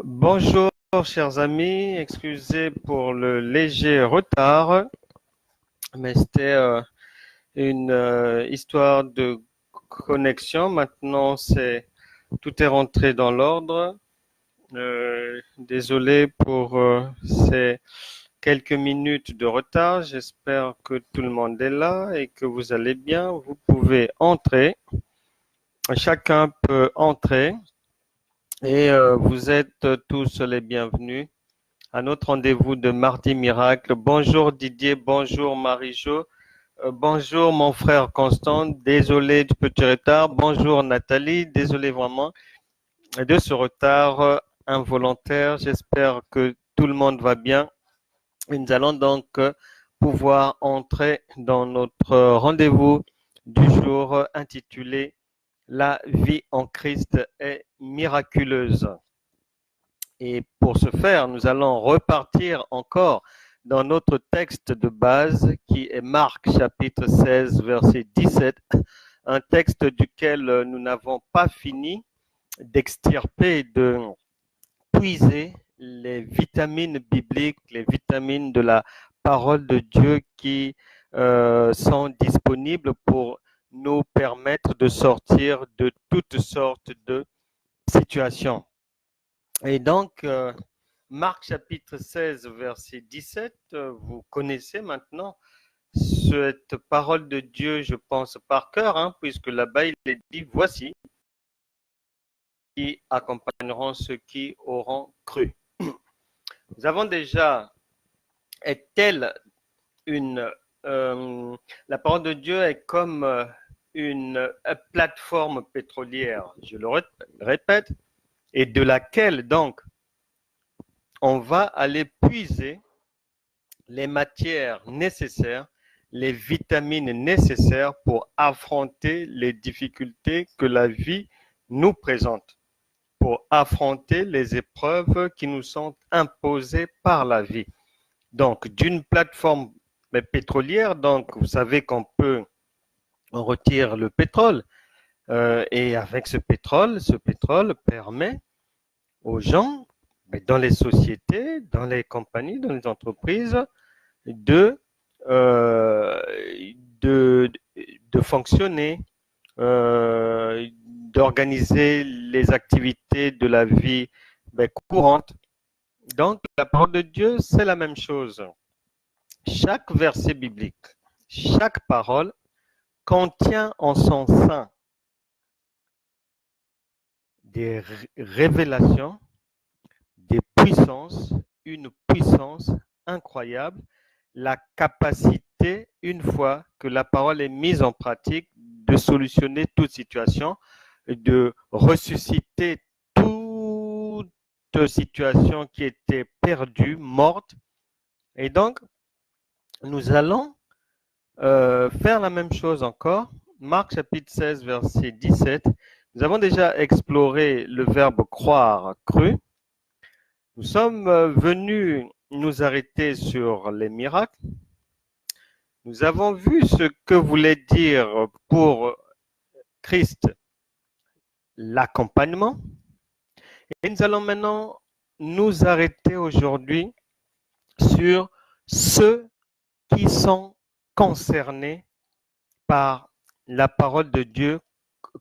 Bonjour, chers amis. Excusez pour le léger retard, mais c'était une histoire de connexion. Maintenant, tout est rentré dans l'ordre. Désolé pour ces quelques minutes de retard. J'espère que tout le monde est là et que vous allez bien. Vous pouvez entrer. Chacun peut entrer et vous êtes tous les bienvenus à notre rendez-vous de Mardi Miracle. Bonjour Didier, bonjour Marie-Jo, bonjour mon frère Constant, désolé du petit retard, bonjour Nathalie, désolé vraiment de ce retard involontaire. J'espère que tout le monde va bien. Et nous allons donc pouvoir entrer dans notre rendez-vous du jour intitulé La vie en Christ est miraculeuse. Et pour ce faire, nous allons repartir encore dans notre texte de base qui est Marc chapitre 16 verset 17, un texte duquel nous n'avons pas fini d'extirper, de puiser les vitamines bibliques, les vitamines de la parole de Dieu qui sont disponibles pour nous permettre de sortir de toutes sortes de situations. Et donc, Marc chapitre 16, verset 17, vous connaissez maintenant cette parole de Dieu, je pense, par cœur, puisque là-bas, il est dit, voici qui accompagneront ceux qui auront cru. Nous avons déjà, est-elle la parole de Dieu est comme une plateforme pétrolière, je le répète, et de laquelle donc on va aller puiser les matières nécessaires, les vitamines nécessaires pour affronter les difficultés que la vie nous présente, pour affronter les épreuves qui nous sont imposées par la vie. Donc, d'une plateforme pétrolière, donc vous savez qu'on on retire le pétrole, et avec ce pétrole permet aux gens, dans les sociétés, dans les compagnies, dans les entreprises, de, euh, de, de fonctionner, d'organiser les activités de la vie courante. Donc, la parole de Dieu, c'est la même chose. Chaque verset biblique, chaque parole contient en son sein des révélations, des puissances, une puissance incroyable, la capacité, une fois que la parole est mise en pratique, de solutionner toute situation, de ressusciter toute situation qui était perdue, morte. Et donc, nous allons faire la même chose encore. Marc chapitre 16, verset 17. Nous avons déjà exploré le verbe croire, cru. Nous sommes venus nous arrêter sur les miracles. Nous avons vu ce que voulait dire pour Christ l'accompagnement. Et nous allons maintenant nous arrêter aujourd'hui sur ceux qui sont concernés par la parole de Dieu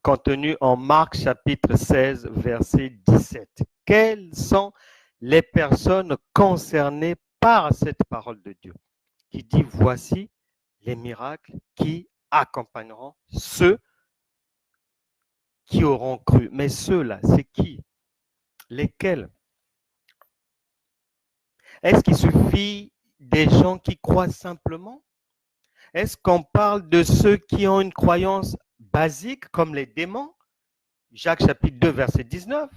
contenue en Marc chapitre 16, verset 17. Quelles sont les personnes concernées par cette parole de Dieu qui dit voici les miracles qui accompagneront ceux qui auront cru. Mais ceux-là, c'est qui? Lesquels? Est-ce qu'il suffit des gens qui croient simplement? Est-ce qu'on parle de ceux qui ont une croyance basique comme les démons? Jacques chapitre 2, verset 19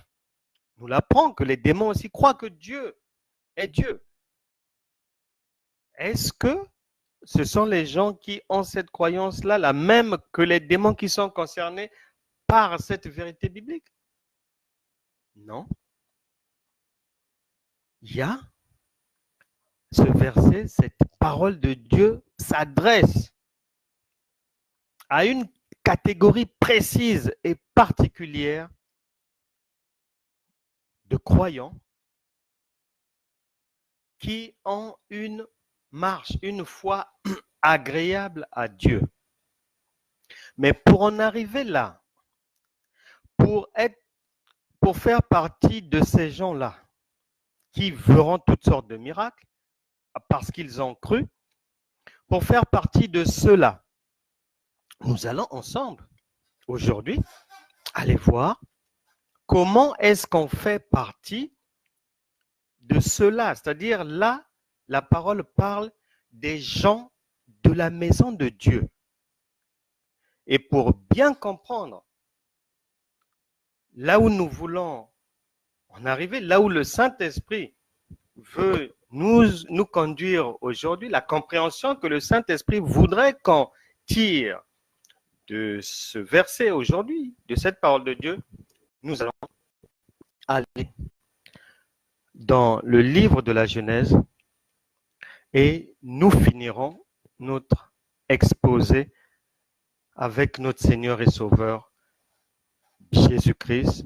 nous l'apprend que les démons aussi croient que Dieu est Dieu. Est-ce que ce sont les gens qui ont cette croyance-là, la même que les démons qui sont concernés par cette vérité biblique? Non. Il y a ce verset, cette parole de Dieu s'adresse à une catégorie précise et particulière de croyants qui ont une marche, une foi agréable à Dieu. Mais pour en arriver là, pour faire partie de ces gens-là qui verront toutes sortes de miracles parce qu'ils ont cru, pour faire partie de ceux-là, nous allons ensemble aujourd'hui aller voir comment est-ce qu'on fait partie de ceux-là. C'est-à-dire là, la parole parle des gens de la maison de Dieu. Et pour bien comprendre là où nous voulons en arriver, là où le Saint-Esprit veut nous conduire aujourd'hui, la compréhension que le Saint-Esprit voudrait qu'on tire de ce verset aujourd'hui, de cette parole de Dieu, nous allons aller dans le livre de la Genèse et nous finirons notre exposé avec notre Seigneur et Sauveur Jésus-Christ,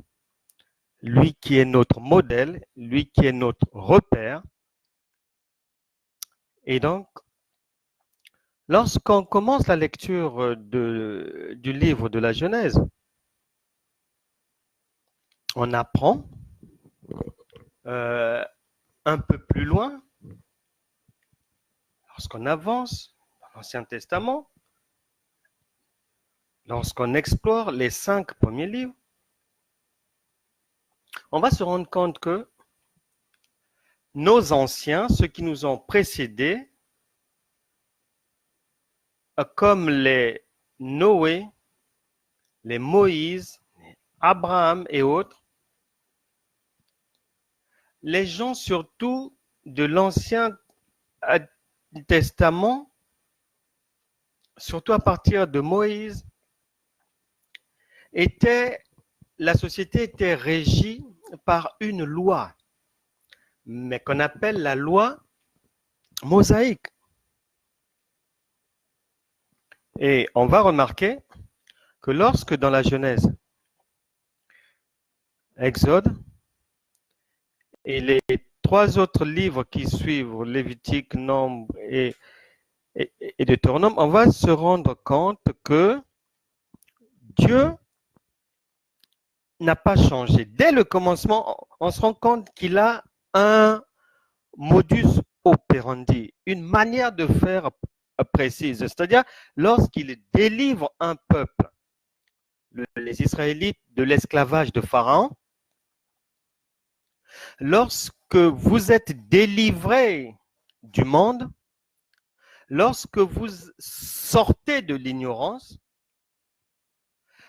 lui qui est notre modèle, lui qui est notre repère. Et donc, lorsqu'on commence la lecture du livre de la Genèse, on apprend un peu plus loin, lorsqu'on avance dans l'Ancien Testament, lorsqu'on explore les 5 premiers livres, on va se rendre compte que nos anciens, ceux qui nous ont précédés, comme les Noé, les Moïse, Abraham et autres, les gens surtout de l'Ancien Testament, surtout à partir de Moïse, la société était régie par une loi, mais qu'on appelle la loi mosaïque. Et on va remarquer que lorsque dans la Genèse, Exode et les 3 autres livres qui suivent, Lévitique, Nombre et Deutéronome, on va se rendre compte que Dieu n'a pas changé. Dès le commencement, on se rend compte qu'il a un modus operandi, une manière de faire précise. C'est-à-dire, lorsqu'il délivre un peuple, les Israélites, de l'esclavage de Pharaon, lorsque vous êtes délivrés du monde, lorsque vous sortez de l'ignorance,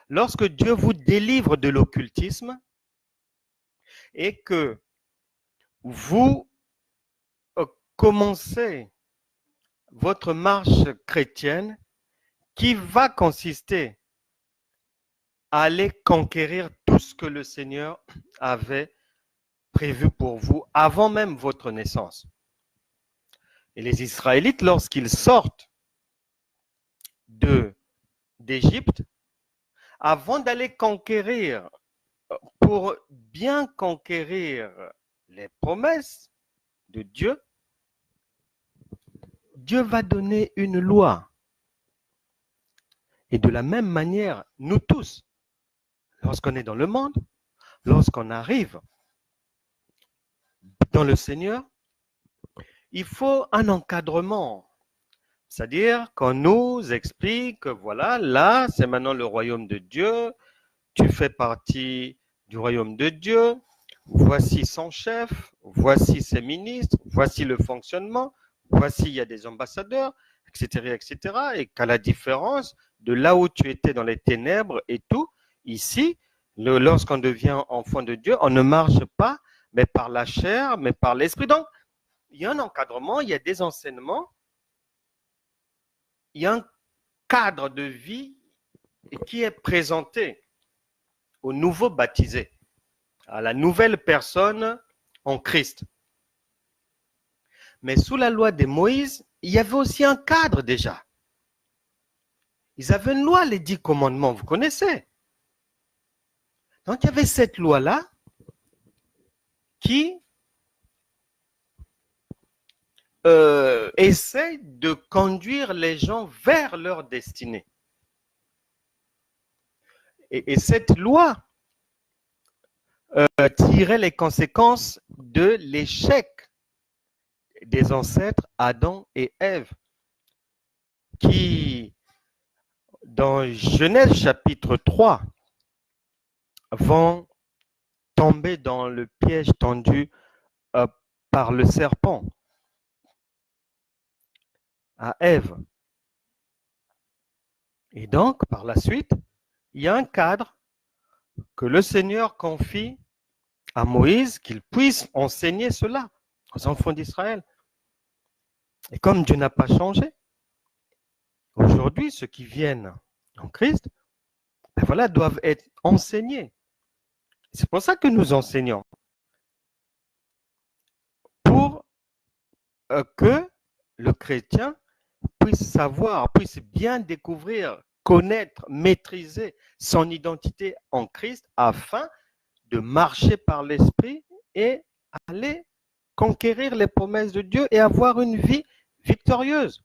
lorsque Dieu vous délivre de l'occultisme et que vous commencez votre marche chrétienne qui va consister à aller conquérir tout ce que le Seigneur avait prévu pour vous avant même votre naissance. Et les Israélites, lorsqu'ils sortent d'Égypte, avant d'aller conquérir, pour bien conquérir les promesses de Dieu, Dieu va donner une loi. Et de la même manière, nous tous, lorsqu'on est dans le monde, lorsqu'on arrive dans le Seigneur, il faut un encadrement. C'est-à-dire qu'on nous explique que voilà, là, c'est maintenant le royaume de Dieu, tu fais partie du royaume de Dieu, voici son chef, voici ses ministres, voici le fonctionnement, voici il y a des ambassadeurs, etc., etc., et qu'à la différence de là où tu étais dans les ténèbres et tout, ici, lorsqu'on devient enfant de Dieu, on ne marche pas, mais par la chair, mais par l'esprit. Donc, il y a un encadrement, il y a des enseignements, il y a un cadre de vie qui est présenté aux nouveaux baptisés, à la nouvelle personne en Christ. Mais sous la loi de Moïse, il y avait aussi un cadre déjà. Ils avaient une loi, les 10 commandements, vous connaissez. Donc il y avait cette loi-là qui essaie de conduire les gens vers leur destinée. Et cette loi tirait les conséquences de l'échec des ancêtres Adam et Ève, qui, dans Genèse chapitre 3, vont tomber dans le piège tendu par le serpent à Ève. Et donc, par la suite, il y a un cadre que le Seigneur confie à Moïse, qu'il puisse enseigner cela aux enfants d'Israël. Et comme Dieu n'a pas changé, aujourd'hui, ceux qui viennent en Christ, ben voilà, doivent être enseignés. C'est pour ça que nous enseignons. Pour que le chrétien puisse savoir, puisse bien découvrir, connaître, maîtriser son identité en Christ afin de marcher par l'Esprit et aller conquérir les promesses de Dieu et avoir une vie victorieuse.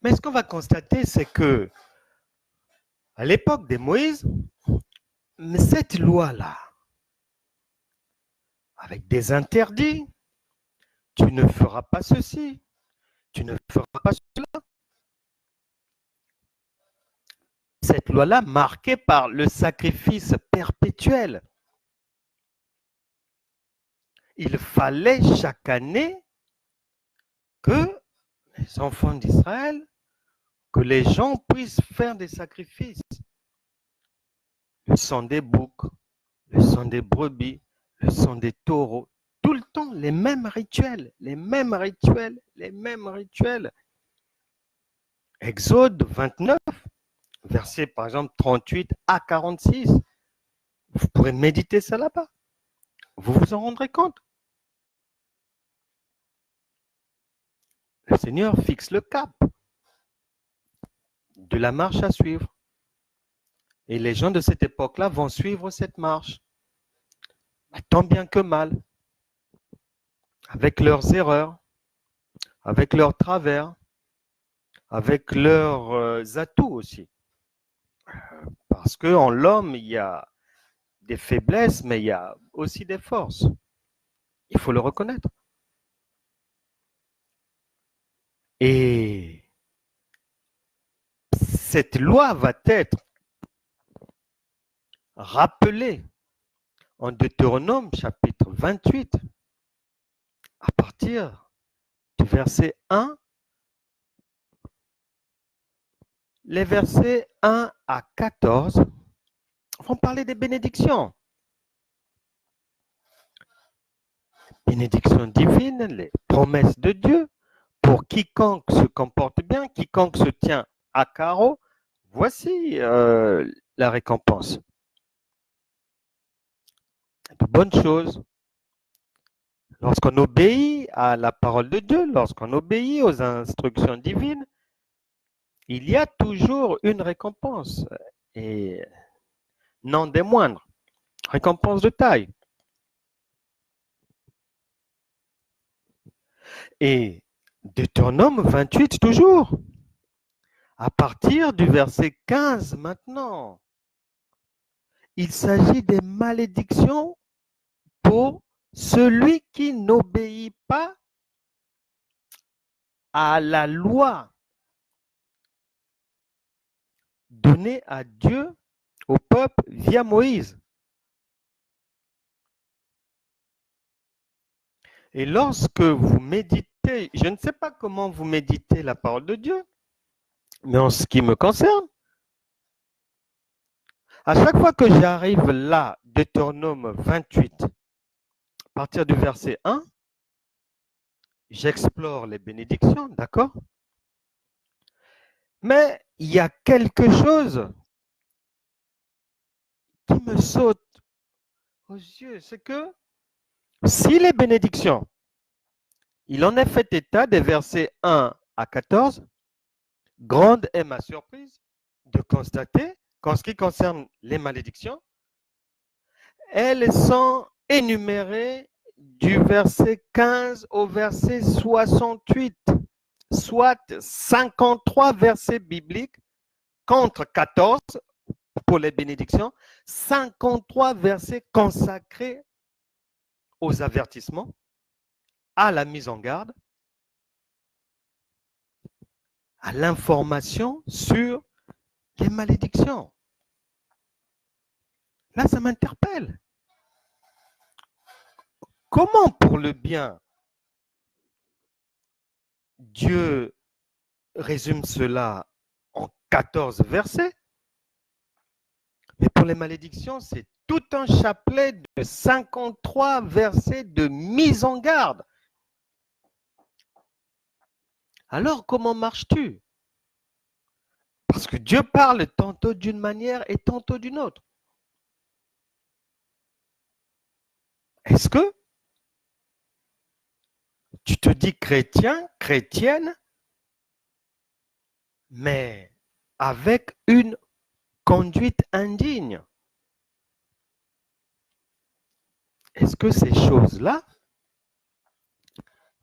Mais ce qu'on va constater, c'est que à l'époque de Moïse, cette loi-là, avec des interdits, tu ne feras pas ceci, tu ne feras pas cela. Cette loi-là marquée par le sacrifice perpétuel. Il fallait chaque année que les enfants d'Israël, que les gens puissent faire des sacrifices. Le sang des boucs, le sang des brebis, le sang des taureaux, tout le temps les mêmes rituels, les mêmes rituels, les mêmes rituels. Exode 29, versets par exemple 38 à 46. Vous pourrez méditer ça là-bas. Vous vous en rendrez compte. Le Seigneur fixe le cap de la marche à suivre. Et les gens de cette époque-là vont suivre cette marche, tant bien que mal, avec leurs erreurs, avec leurs travers, avec leurs atouts aussi. Parce qu'en l'homme, il y a des faiblesses, mais il y a aussi des forces. Il faut le reconnaître. Et cette loi va être rappelée en Deutéronome chapitre 28 à partir du verset 1. Les versets 1 à 14 vont parler des bénédictions. Bénédictions divines, les promesses de Dieu pour quiconque se comporte bien, quiconque se tient à carreau. Voici la récompense. De bonnes choses. Lorsqu'on obéit à la parole de Dieu, lorsqu'on obéit aux instructions divines, il y a toujours une récompense, et non des moindres, récompense de taille. Et Deutéronome 28 toujours, à partir du verset 15 maintenant, il s'agit des malédictions pour celui qui n'obéit pas à la loi donnée à Dieu, au peuple, via Moïse. Et lorsque vous méditez, je ne sais pas comment vous méditez la parole de Dieu, mais en ce qui me concerne, à chaque fois que j'arrive là, Deutéronome 28, à partir du verset 1, j'explore les bénédictions, d'accord? Mais il y a quelque chose qui me saute aux yeux, c'est que si les bénédictions, il en est fait état des versets 1 à 14, grande est ma surprise de constater qu'en ce qui concerne les malédictions, elles sont énumérées du verset 15 au verset 68, soit 53 versets bibliques contre 14 pour les bénédictions, 53 versets consacrés aux avertissements, à la mise en garde, à l'information sur les malédictions. Là, ça m'interpelle. Comment pour le bien, Dieu résume cela en 14 versets, mais pour les malédictions, c'est tout un chapelet de 53 versets de mise en garde. Alors, comment marches-tu? Parce que Dieu parle tantôt d'une manière et tantôt d'une autre. Est-ce que tu te dis chrétien, chrétienne, mais avec une conduite indigne? Est-ce que ces choses-là,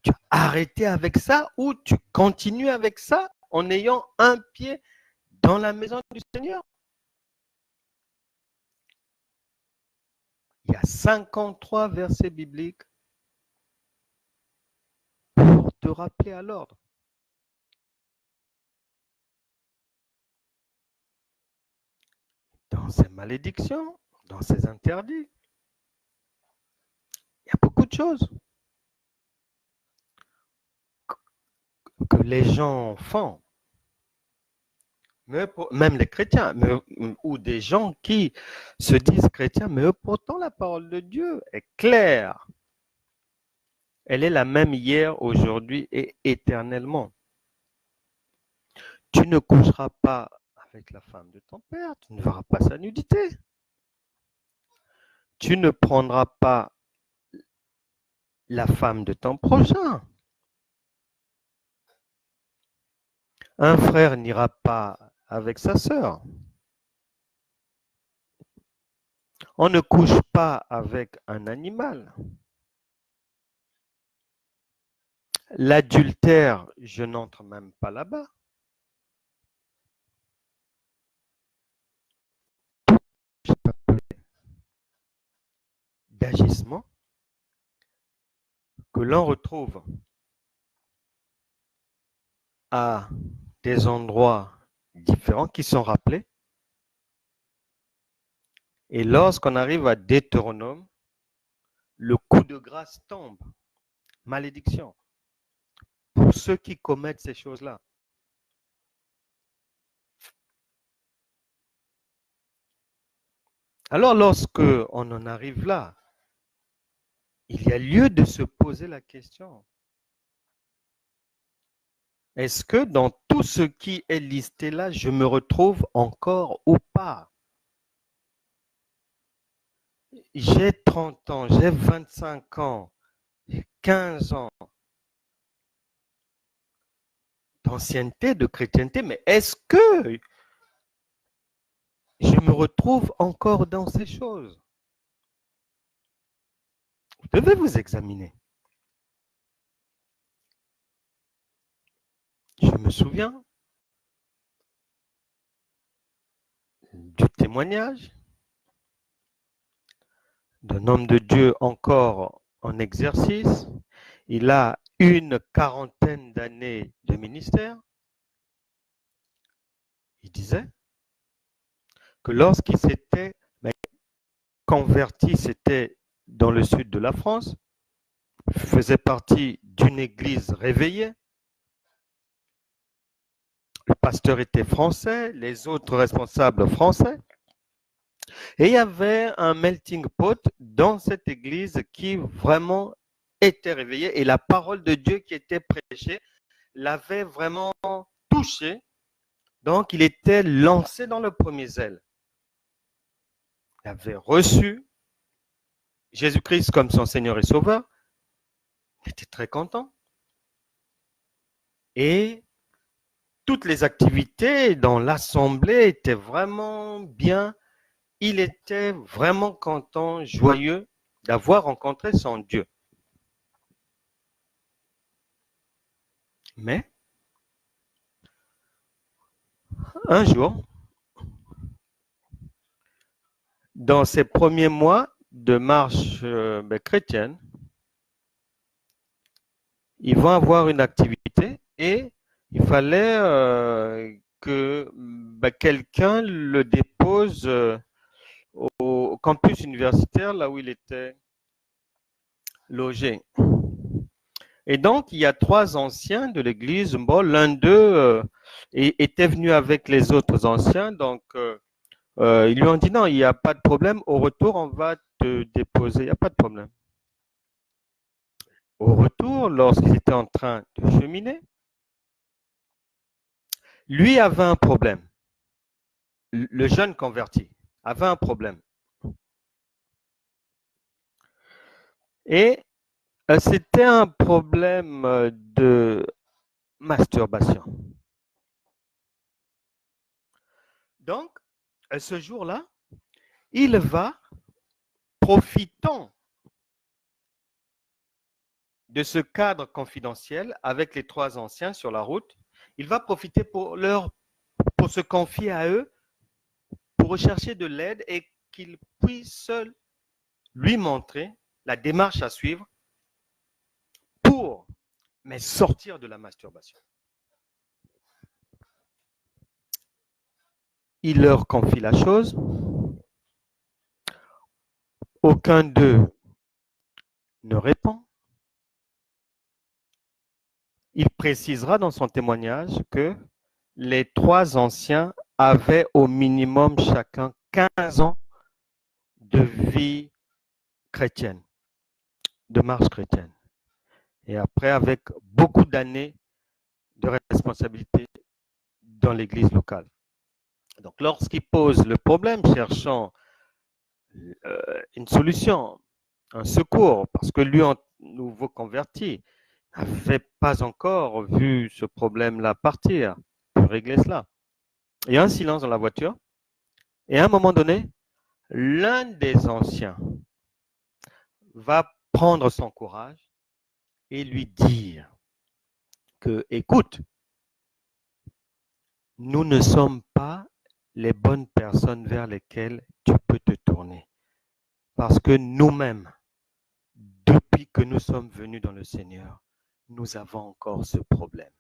tu as arrêté avec ça ou tu continues avec ça en ayant un pied dans la maison du Seigneur? Il y a 53 versets bibliques pour te rappeler à l'ordre. Dans ces malédictions, dans ces interdits, il y a beaucoup de choses que les gens font, même les chrétiens, ou des gens qui se disent chrétiens, mais pourtant la parole de Dieu est claire. Elle est la même hier, aujourd'hui et éternellement. Tu ne coucheras pas avec la femme de ton père, tu ne verras pas sa nudité. Tu ne prendras pas la femme de ton prochain. Un frère n'ira pas avec sa sœur. On ne couche pas avec un animal. L'adultère, je n'entre même pas là-bas. D'agissement que l'on retrouve à des endroits différents qui sont rappelés. Et lorsqu'on arrive à Deutéronome, le coup de grâce tombe. Malédiction. Pour ceux qui commettent ces choses-là. Alors, lorsque on en arrive là, il y a lieu de se poser la question. Est-ce que dans tout ce qui est listé là, je me retrouve encore ou pas? J'ai 30 ans, j'ai 25 ans, j'ai 15 ans d'ancienneté, de chrétienté, mais est-ce que je me retrouve encore dans ces choses? Vous devez vous examiner. Je me souviens du témoignage d'un homme de Dieu encore en exercice. Il a une quarantaine d'années de ministère. Il disait que lorsqu'il s'était converti, c'était dans le sud de la France, faisait partie d'une église réveillée. Le pasteur était français, les autres responsables français. Et il y avait un melting pot dans cette église qui vraiment était réveillée et la parole de Dieu qui était prêchée l'avait vraiment touché. Donc, il était lancé dans le premier zèle. Il avait reçu Jésus-Christ comme son Seigneur et Sauveur. Il était très content. Et toutes les activités dans l'assemblée étaient vraiment bien. Il était vraiment content, joyeux d'avoir rencontré son Dieu. Mais un jour, dans ces premiers mois de marche chrétienne, ils vont avoir une activité et il fallait que quelqu'un le dépose au campus universitaire, là où il était logé. Et donc, il y a 3 anciens de l'église. Bon, l'un d'eux était venu avec les autres anciens. Donc, ils lui ont dit non, il n'y a pas de problème. Au retour, on va te déposer. Il n'y a pas de problème. Au retour, lorsqu'ils étaient en train de cheminer, lui avait un problème. Le jeune converti avait un problème. Et c'était un problème de masturbation. Donc, ce jour-là, il va, profitant de ce cadre confidentiel avec les 3 anciens sur la route, il va profiter pour se confier à eux, pour rechercher de l'aide et qu'ils puissent lui montrer la démarche à suivre pour sortir de la masturbation. Il leur confie la chose. Aucun d'eux ne répond. Il précisera dans son témoignage que les 3 anciens avaient au minimum chacun 15 ans de vie chrétienne, de marche chrétienne. Et après, avec beaucoup d'années de responsabilité dans l'église locale. Donc, lorsqu'il pose le problème, cherchant une solution, un secours, parce que lui, en nouveau converti, n'avait pas encore vu ce problème-là partir pour régler cela. Il y a un silence dans la voiture, et à un moment donné, l'un des anciens va prendre son courage et lui dire que, écoute, nous ne sommes pas les bonnes personnes vers lesquelles tu peux te tourner. Parce que nous-mêmes, depuis que nous sommes venus dans le Seigneur, nous avons encore ce problème.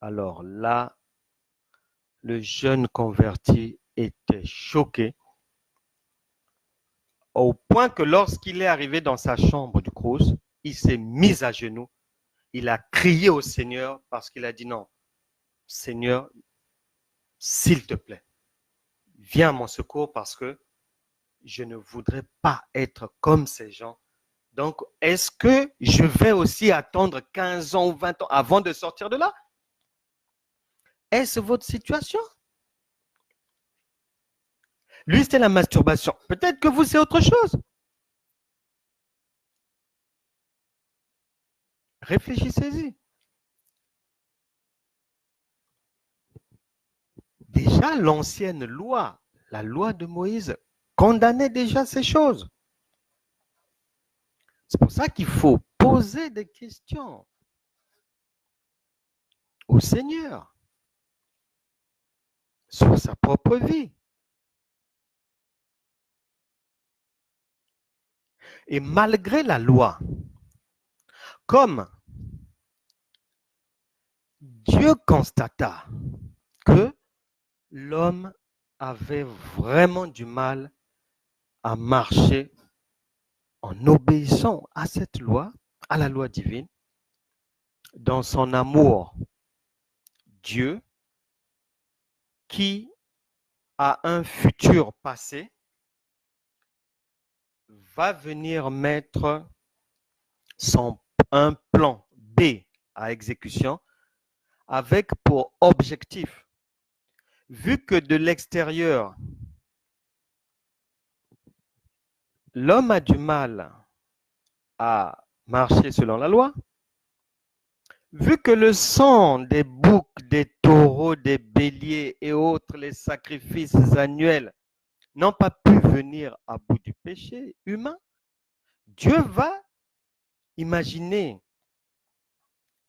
Alors là, le jeune converti était choqué au point que lorsqu'il est arrivé dans sa chambre du Crous, il s'est mis à genoux, il a crié au Seigneur parce qu'il a dit non, Seigneur, s'il te plaît, viens à mon secours parce que je ne voudrais pas être comme ces gens. Donc, est-ce que je vais aussi attendre 15 ans ou 20 ans avant de sortir de là? Est-ce votre situation? Lui, c'était la masturbation. Peut-être que vous, c'est autre chose. Réfléchissez-y. Déjà, l'ancienne loi, la loi de Moïse, condamnait déjà ces choses. C'est pour ça qu'il faut poser des questions au Seigneur sur sa propre vie. Et malgré la loi, comme Dieu constata que l'homme avait vraiment du mal à marcher en obéissant à cette loi, à la loi divine, dans son amour, Dieu, qui a un futur passé, va venir mettre un plan B à exécution avec pour objectif, vu que de l'extérieur, l'homme a du mal à marcher selon la loi, vu que le sang des boucs, des taureaux, des béliers et autres, les sacrifices annuels, n'ont pas pu venir à bout du péché humain, Dieu va imaginer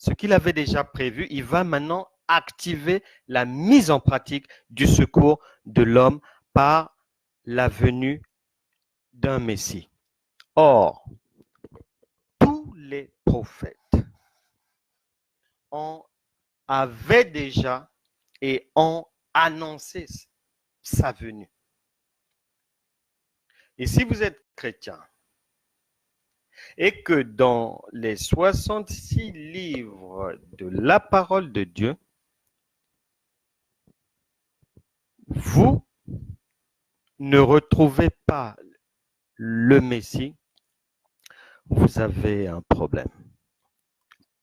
ce qu'il avait déjà prévu, il va maintenant activer la mise en pratique du secours de l'homme par la venue d'un Messie. Or, tous les prophètes avaient déjà et ont annoncé sa venue. Et si vous êtes chrétien, et que dans les 66 livres de la parole de Dieu, vous ne retrouvez pas le Messie, vous avez un problème.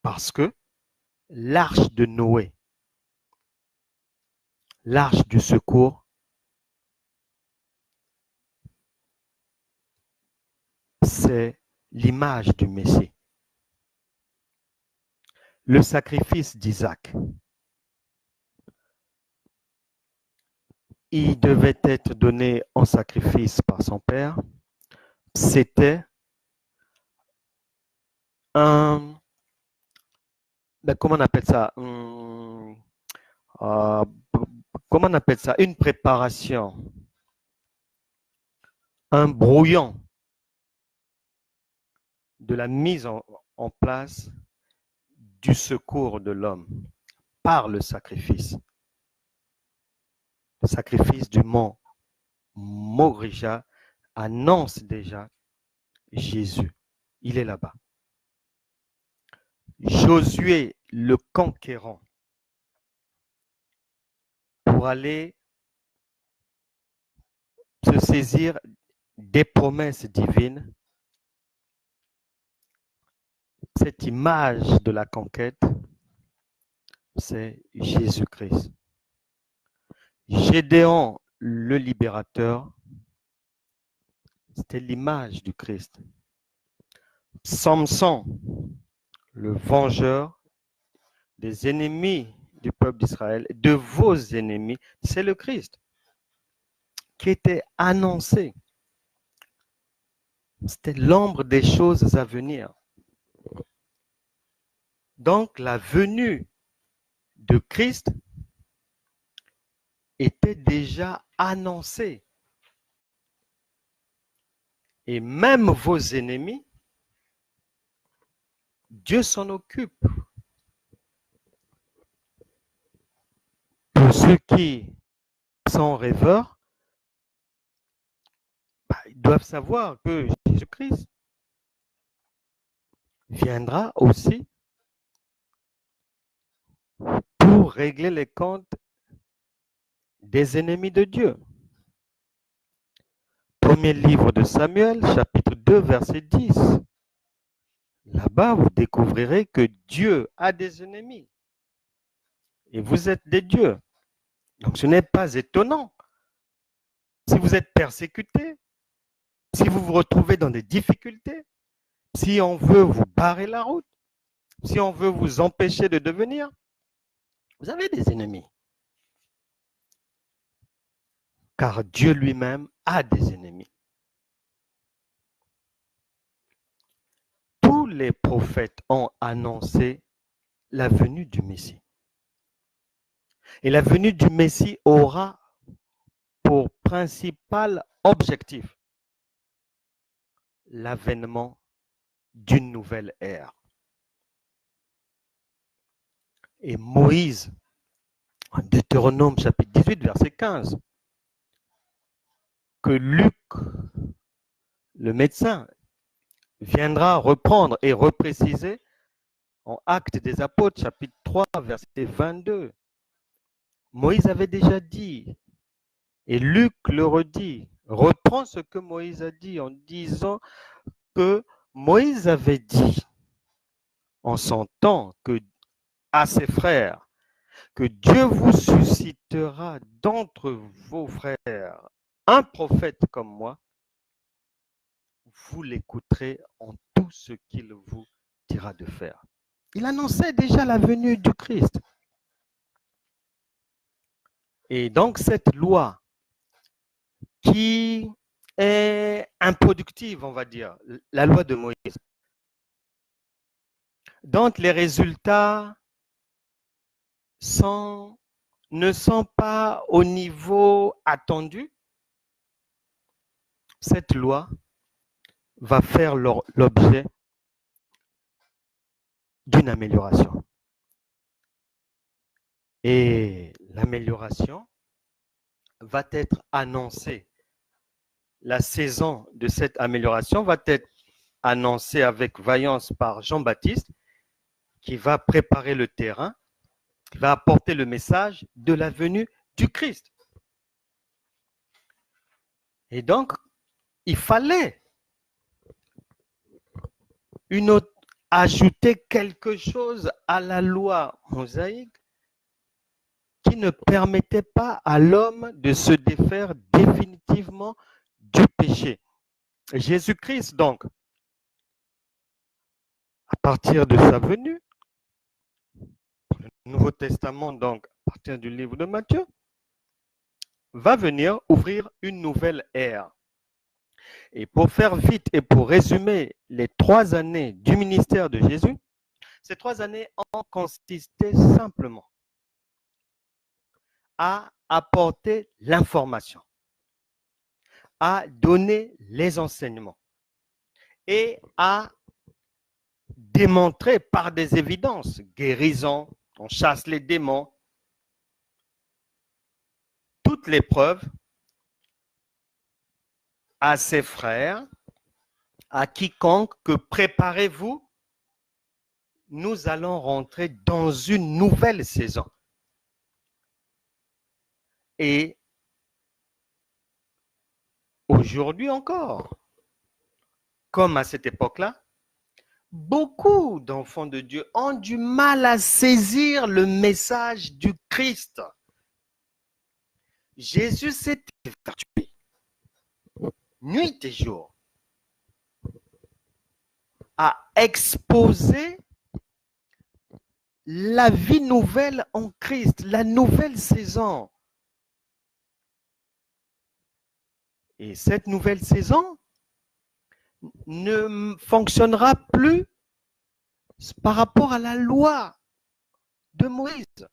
Parce que l'arche de Noé, l'arche du secours, c'est l'image du Messie. Le sacrifice d'Isaac, il devait être donné en sacrifice par son père. C'était un, comment on appelle ça? Comment on appelle ça? Une préparation, un brouillon de la mise en place du secours de l'homme par le sacrifice. Le sacrifice du mont Morija annonce déjà Jésus. Il est là-bas. Josué, le conquérant, pour aller se saisir des promesses divines, cette image de la conquête, c'est Jésus-Christ. Gédéon, le libérateur, c'était l'image du Christ. Samson, le vengeur des ennemis du peuple d'Israël, de vos ennemis, c'est le Christ qui était annoncé. C'était l'ombre des choses à venir. Donc la venue de Christ était déjà annoncée. Et même vos ennemis, Dieu s'en occupe. Pour ceux qui sont rêveurs, ils doivent savoir que Jésus-Christ viendra aussi pour régler les comptes des ennemis de Dieu. Premier livre de Samuel, chapitre 2, verset 10. Là-bas, vous découvrirez que Dieu a des ennemis. Et vous êtes des dieux. Donc ce n'est pas étonnant. Si vous êtes persécuté, si vous vous retrouvez dans des difficultés, si on veut vous barrer la route, si on veut vous empêcher de devenir, vous avez des ennemis. Car Dieu lui-même a des ennemis. Tous les prophètes ont annoncé la venue du Messie. Et la venue du Messie aura pour principal objectif l'avènement d'une nouvelle ère. Et Moïse, en Deutéronome chapitre 18, verset 15, que Luc, le médecin, viendra reprendre et repréciser en Actes des Apôtres, chapitre 3, verset 22. Moïse avait déjà dit, et Luc le redit, reprend ce que Moïse a dit en disant que Moïse avait dit en son temps que, à ses frères, que Dieu vous suscitera d'entre vos frères un prophète comme moi, vous l'écouterez en tout ce qu'il vous dira de faire. Il annonçait déjà la venue du Christ. Et donc cette loi qui est improductive, on va dire, la loi de Moïse, dont les résultats ne sont pas au niveau attendu, cette loi va faire l'objet d'une amélioration. Et l'amélioration va être annoncée. La saison de cette amélioration va être annoncée avec vaillance par Jean-Baptiste, qui va préparer le terrain, qui va apporter le message de la venue du Christ. Et donc, il fallait ajouter quelque chose à la loi mosaïque qui ne permettait pas à l'homme de se défaire définitivement du péché. Jésus-Christ, donc, à partir de sa venue, le Nouveau Testament, donc, à partir du livre de Matthieu, va venir ouvrir une nouvelle ère. Et pour faire vite et pour résumer les 3 années du ministère de Jésus, ces 3 années ont consisté simplement à apporter l'information, à donner les enseignements et à démontrer par des évidences, guérison, on chasse les démons, toutes les preuves à ses frères, à quiconque, que préparez-vous, nous allons rentrer dans une nouvelle saison. Et aujourd'hui encore, comme à cette époque-là, beaucoup d'enfants de Dieu ont du mal à saisir le message du Christ. Jésus s'est évertué nuit et jour à exposer la vie nouvelle en Christ, la nouvelle saison. Et cette nouvelle saison ne fonctionnera plus par rapport à la loi de Moïse.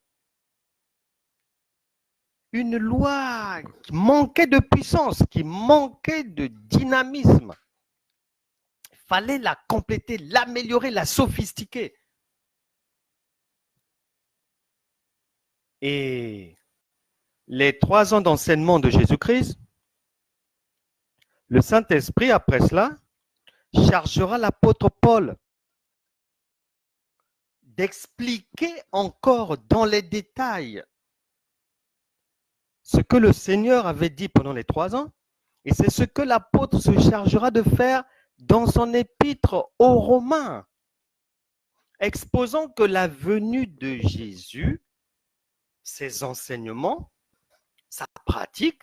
Une loi qui manquait de puissance, qui manquait de dynamisme. Il fallait la compléter, l'améliorer, la sophistiquer. Et les 3 ans d'enseignement de Jésus-Christ, le Saint-Esprit, après cela, chargera l'apôtre Paul d'expliquer encore dans les détails ce que le Seigneur avait dit pendant les 3 ans, et c'est ce que l'apôtre se chargera de faire dans son épître aux Romains, exposant que la venue de Jésus, ses enseignements, sa pratique,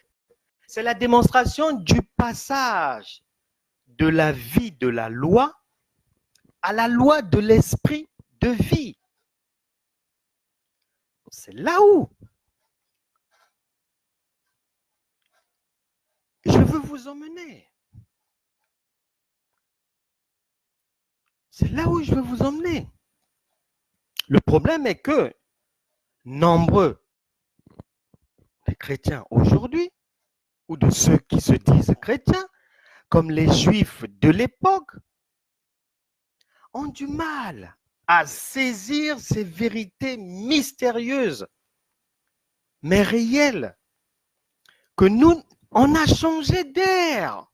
c'est la démonstration du passage de la vie de la loi à la loi de l'esprit de vie. C'est là où je veux vous emmener. C'est là où je veux vous emmener. Le problème est que nombreux des chrétiens aujourd'hui, ou de ceux qui se disent chrétiens, comme les juifs de l'époque, ont du mal à saisir ces vérités mystérieuses, mais réelles, que nous, on a changé d'air.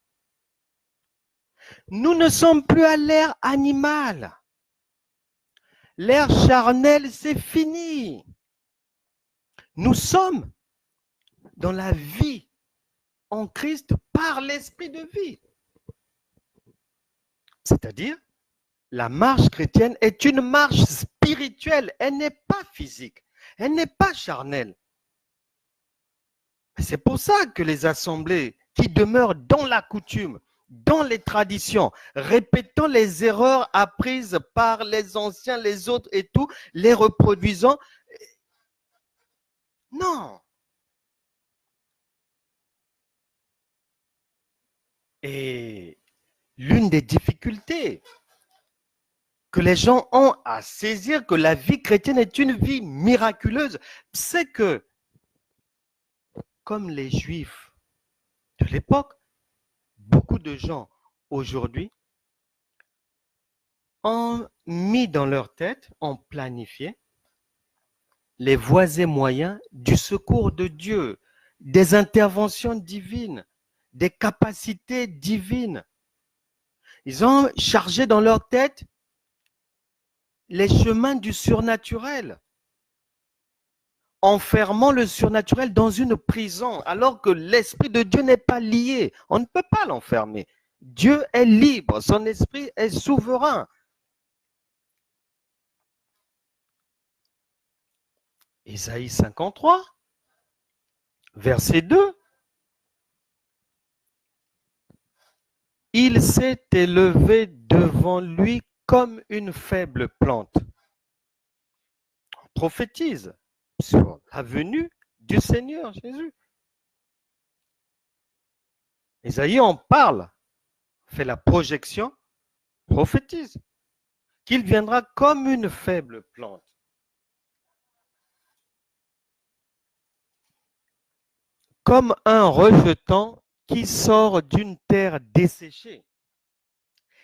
Nous ne sommes plus à l'ère animale. L'ère charnelle, c'est fini. Nous sommes dans la vie en Christ par l'esprit de vie. C'est-à-dire, la marche chrétienne est une marche spirituelle. Elle n'est pas physique. Elle n'est pas charnelle. C'est pour ça que les assemblées qui demeurent dans la coutume, dans les traditions, répétant les erreurs apprises par les anciens, les autres et tout, les reproduisant. Non. Et l'une des difficultés que les gens ont à saisir que la vie chrétienne est une vie miraculeuse, c'est que, comme les Juifs de l'époque, beaucoup de gens aujourd'hui ont mis dans leur tête, ont planifié les voies et moyens du secours de Dieu, des interventions divines, des capacités divines. Ils ont chargé dans leur tête les chemins du surnaturel, enfermant le surnaturel dans une prison, alors que l'Esprit de Dieu n'est pas lié. On ne peut pas l'enfermer. Dieu est libre, son esprit est souverain. Isaïe 53, verset 2. Il s'est élevé devant lui comme une faible plante. On prophétise sur la venue du Seigneur Jésus. Isaïe en parle, fait la projection, prophétise qu'il viendra comme une faible plante. Comme un rejeton qui sort d'une terre desséchée.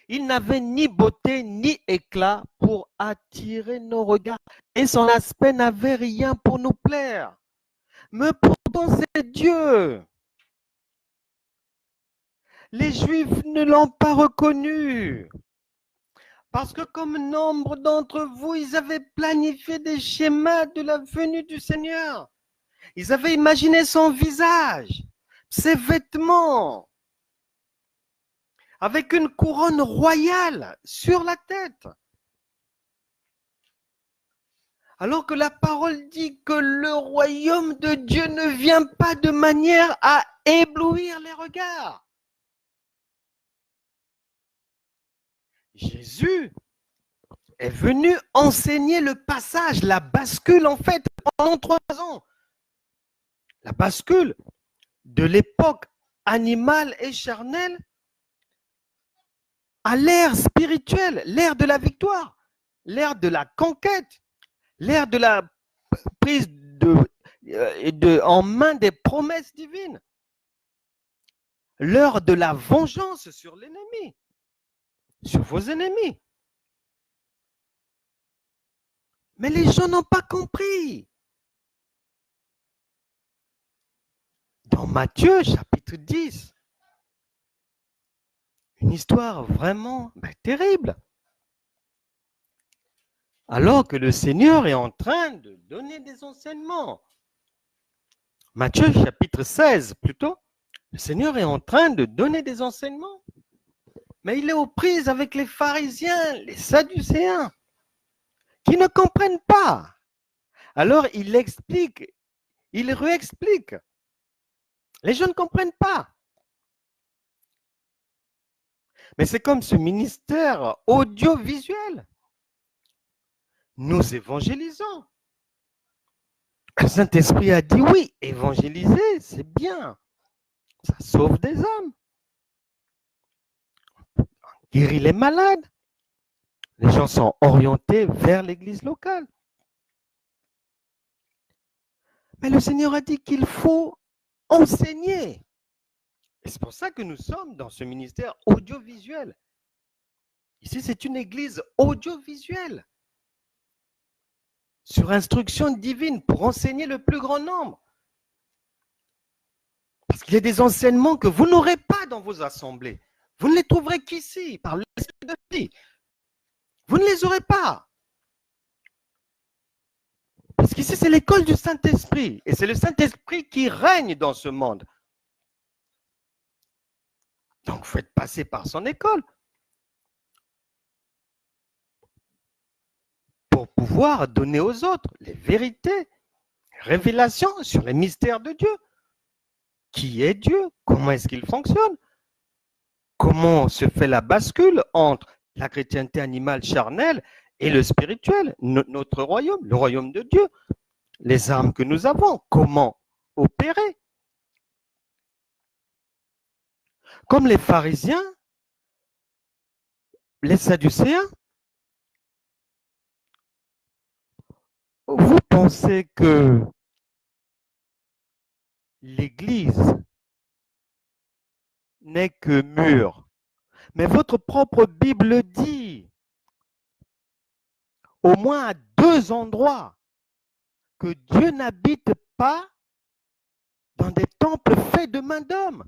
Il n'avait ni beauté ni éclat pour attirer nos regards, et son aspect n'avait rien pour nous plaire. Mais pourtant, c'est Dieu. Les Juifs ne l'ont pas reconnu. Parce que comme nombre d'entre vous, ils avaient planifié des schémas de la venue du Seigneur. Ils avaient imaginé son visage, ses vêtements, avec une couronne royale sur la tête. Alors que la parole dit que le royaume de Dieu ne vient pas de manière à éblouir les regards. Jésus est venu enseigner le passage, la bascule en fait, pendant 3 ans. La bascule de l'époque animale et charnelle à l'ère spirituelle, l'ère de la victoire, l'ère de la conquête, l'ère de la prise en main des promesses divines, l'heure de la vengeance sur l'ennemi, sur vos ennemis. Mais les gens n'ont pas compris. Dans Matthieu, chapitre 10, une histoire vraiment terrible. Alors que le Seigneur est en train de donner des enseignements. Matthieu, chapitre 16, plutôt, le Seigneur est en train de donner des enseignements. Mais il est aux prises avec les pharisiens, les sadducéens, qui ne comprennent pas. Alors il explique, il réexplique. Les gens ne comprennent pas. Mais c'est comme ce ministère audiovisuel. Nous évangélisons. Le Saint-Esprit a dit oui, évangéliser, c'est bien. Ça sauve des âmes. On guérit les malades. Les gens sont orientés vers l'église locale. Mais le Seigneur a dit qu'il faut enseigner. Et c'est pour ça que nous sommes dans ce ministère audiovisuel. Ici, c'est une église audiovisuelle. Sur instruction divine pour enseigner le plus grand nombre. Parce qu'il y a des enseignements que vous n'aurez pas dans vos assemblées. Vous ne les trouverez qu'ici, par l'Esprit de vie. Vous ne les aurez pas. Parce qu'ici, c'est l'école du Saint-Esprit. Et c'est le Saint-Esprit qui règne dans ce monde. Donc, il faut être passé par son école. Pour pouvoir donner aux autres les vérités, révélations sur les mystères de Dieu. Qui est Dieu? Comment est-ce qu'il fonctionne? Comment se fait la bascule entre la chrétienté animale charnelle et le spirituel, notre royaume, le royaume de Dieu? Les armes que nous avons, comment opérer? Comme les pharisiens, les sadducéens, pensez que l'Église n'est que mur. Mais votre propre Bible dit, au moins à 2 endroits, que Dieu n'habite pas dans des temples faits de main d'homme.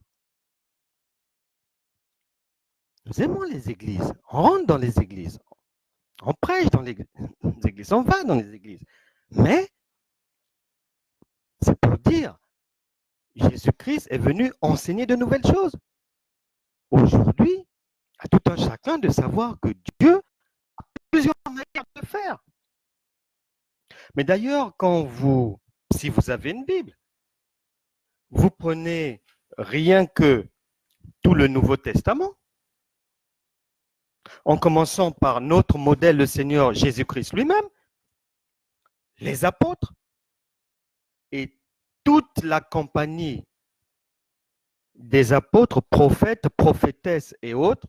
Nous aimons les églises, on rentre dans les églises, on prêche dans les églises, on va dans les églises. Mais c'est pour dire, Jésus-Christ est venu enseigner de nouvelles choses. Aujourd'hui, à tout un chacun de savoir que Dieu a plusieurs manières de faire. Mais d'ailleurs, si vous avez une Bible, vous prenez rien que tout le Nouveau Testament, en commençant par notre modèle, le Seigneur Jésus-Christ lui-même, les apôtres et toute la compagnie des apôtres, prophètes, prophétesses et autres.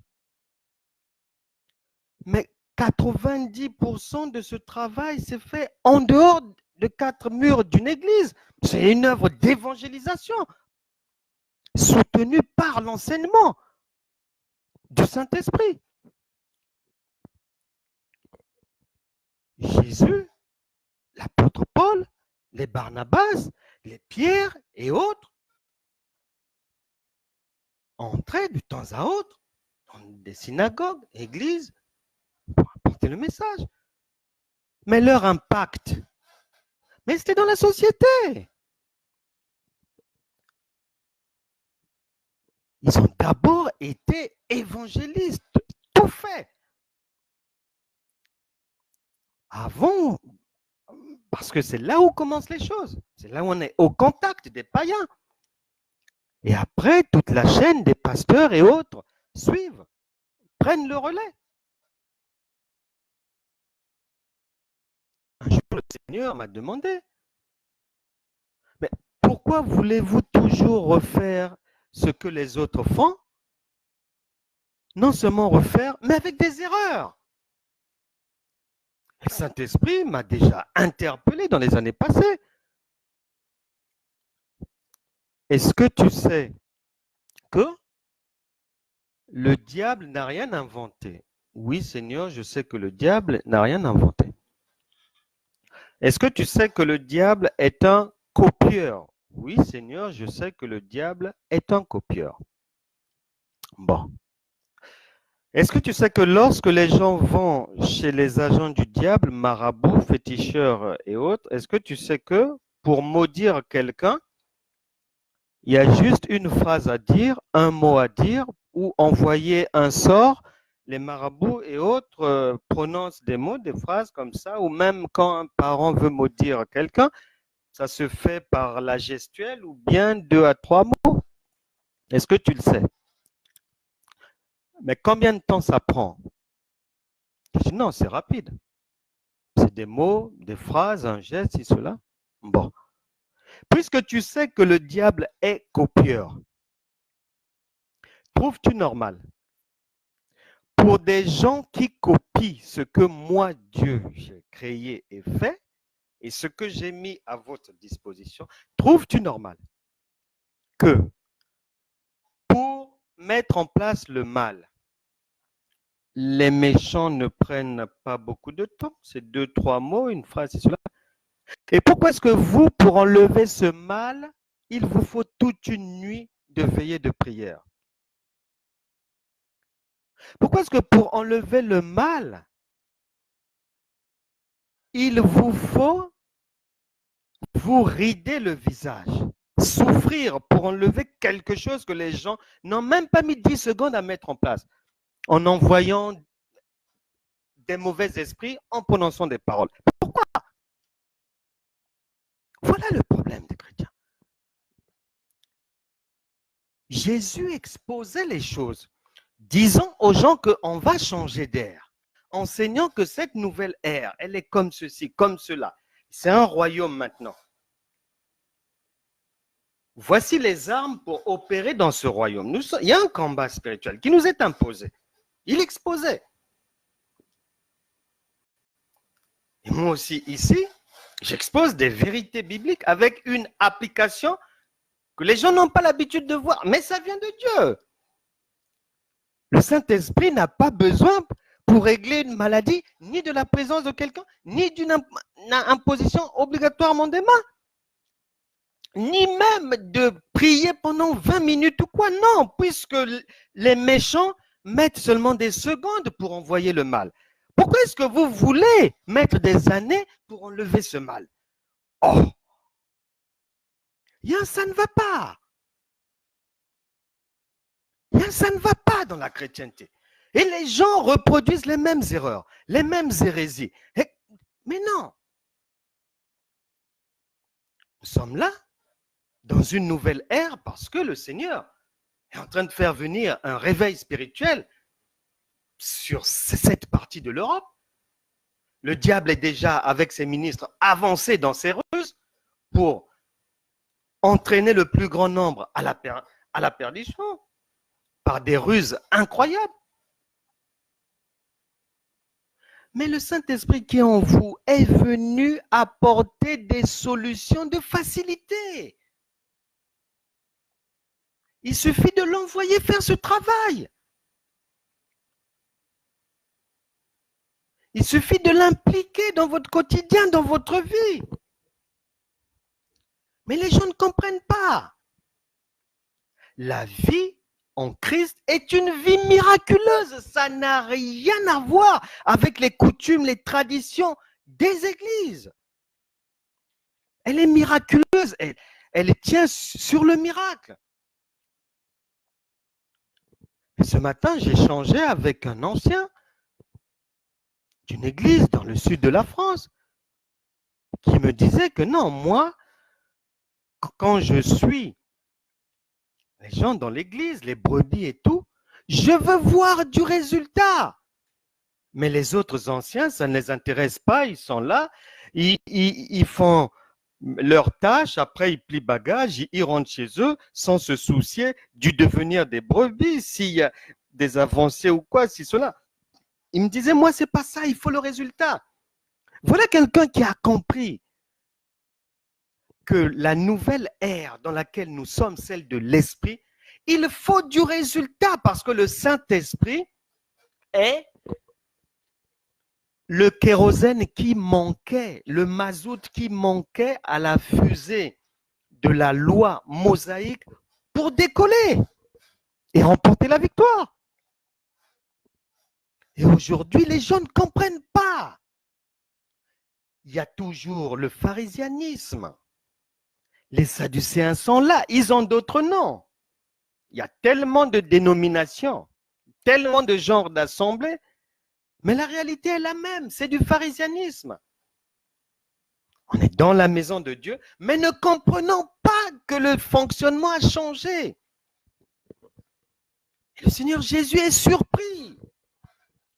Mais 90% de ce travail s'est fait en dehors de 4 murs d'une église. C'est une œuvre d'évangélisation soutenue par l'enseignement du Saint-Esprit. Jésus, l'apôtre Paul, les Barnabas, les Pierre et autres entraient de temps à autre dans des synagogues, églises, pour apporter le message. Mais leur impact, mais c'était dans la société. Ils ont d'abord été évangélistes, tout fait. Avant, parce que c'est là où commencent les choses. C'est là où on est au contact des païens. Et après, toute la chaîne des pasteurs et autres suivent, prennent le relais. Un jour, le Seigneur m'a demandé, mais pourquoi voulez-vous toujours refaire ce que les autres font? Non seulement refaire, mais avec des erreurs. Le Saint-Esprit m'a déjà interpellé dans les années passées. Est-ce que tu sais que le diable n'a rien inventé? Oui, Seigneur, je sais que le diable n'a rien inventé. Est-ce que tu sais que le diable est un copieur? Oui, Seigneur, je sais que le diable est un copieur. Bon. Est-ce que tu sais que lorsque les gens vont chez les agents du diable, marabouts, féticheurs et autres, est-ce que tu sais que pour maudire quelqu'un, il y a juste une phrase à dire, un mot à dire, ou envoyer un sort? Les marabouts et autres prononcent des mots, des phrases comme ça, ou même quand un parent veut maudire quelqu'un, ça se fait par la gestuelle ou bien 2 à 3 mots. Est-ce que tu le sais? Mais combien de temps ça prend? Je dis non, c'est rapide. C'est des mots, des phrases, un geste, cela. Bon. Puisque tu sais que le diable est copieur, trouves-tu normal pour des gens qui copient ce que moi, Dieu, j'ai créé et fait, et ce que j'ai mis à votre disposition, trouves-tu normal que pour mettre en place le mal, les méchants ne prennent pas beaucoup de temps? C'est 2, 3 mots, une phrase, cela. Et pourquoi est-ce que vous, pour enlever ce mal, il vous faut toute une nuit de veillée de prière? Pourquoi est-ce que pour enlever le mal, il vous faut vous rider le visage, souffrir pour enlever quelque chose que les gens n'ont même pas mis 10 secondes à mettre en place, en envoyant des mauvais esprits, en prononçant des paroles? Pourquoi? Voilà le problème des chrétiens. Jésus exposait les choses, disant aux gens qu'on va changer d'air, enseignant que cette nouvelle ère, elle est comme ceci, comme cela. C'est un royaume maintenant. Voici les armes pour opérer dans ce royaume. Il y a un combat spirituel qui nous est imposé. Il exposait. Et moi aussi, ici, J'expose des vérités bibliques avec une application que les gens n'ont pas l'habitude de voir, mais ça vient de Dieu. Le Saint-Esprit n'a pas besoin pour régler une maladie, ni de la présence de quelqu'un, ni d'une imposition obligatoirement des mains, ni même de prier pendant 20 minutes ou quoi. Non, puisque les méchants mettent seulement des secondes pour envoyer le mal. Pourquoi est-ce que vous voulez mettre des années pour enlever ce mal? Oh, ça ne va pas. Ça ne va pas dans la chrétienté. Et les gens reproduisent les mêmes erreurs, les mêmes hérésies. Mais non. Nous sommes là, dans une nouvelle ère, parce que le Seigneur est en train de faire venir un réveil spirituel sur cette partie de l'Europe. Le diable est déjà, avec ses ministres, avancé dans ses ruses pour entraîner le plus grand nombre à la perdition, par des ruses incroyables. Mais le Saint-Esprit qui est en vous est venu apporter des solutions de facilité. Il suffit de l'envoyer faire ce travail. Il suffit de l'impliquer dans votre quotidien, dans votre vie. Mais les gens ne comprennent pas. La vie en Christ est une vie miraculeuse. Ça n'a rien à voir avec les coutumes, les traditions des églises. Elle est miraculeuse. Elle tient sur le miracle. Et ce matin, j'ai échangé avec un ancien d'une église dans le sud de la France qui me disait que non, moi, quand je suis les gens dans l'église, les brebis et tout, je veux voir du résultat. Mais les autres anciens, ça ne les intéresse pas, ils sont là, ils font leur tâche, après ils plient bagages, ils rentrent chez eux sans se soucier du devenir des brebis, s'il y a des avancées ou quoi, si cela. Il me disait, moi, c'est pas ça, il faut le résultat. Voilà quelqu'un qui a compris que la nouvelle ère dans laquelle nous sommes, celle de l'esprit, il faut du résultat parce que le Saint-Esprit est le kérosène qui manquait, le mazout qui manquait à la fusée de la loi mosaïque pour décoller et remporter la victoire. Et aujourd'hui, les gens ne comprennent pas. Il y a toujours le pharisianisme. Les Sadducéens sont là, ils ont d'autres noms. Il y a tellement de dénominations, tellement de genres d'assemblées, mais la réalité est la même, c'est du pharisianisme. On est dans la maison de Dieu, mais ne comprenons pas que le fonctionnement a changé. Et le Seigneur Jésus est surpris.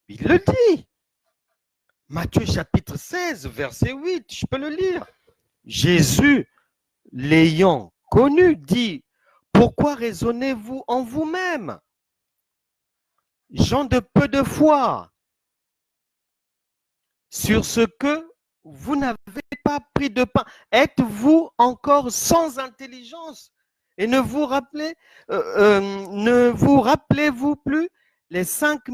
Il le dit. Matthieu chapitre 16, verset 8, je peux le lire. Jésus, l'ayant connu, dit, pourquoi raisonnez-vous en vous-même, gens de peu de foi, sur ce que vous n'avez pas pris de pain? Êtes-vous encore sans intelligence? Et ne vous rappelez-vous plus les 5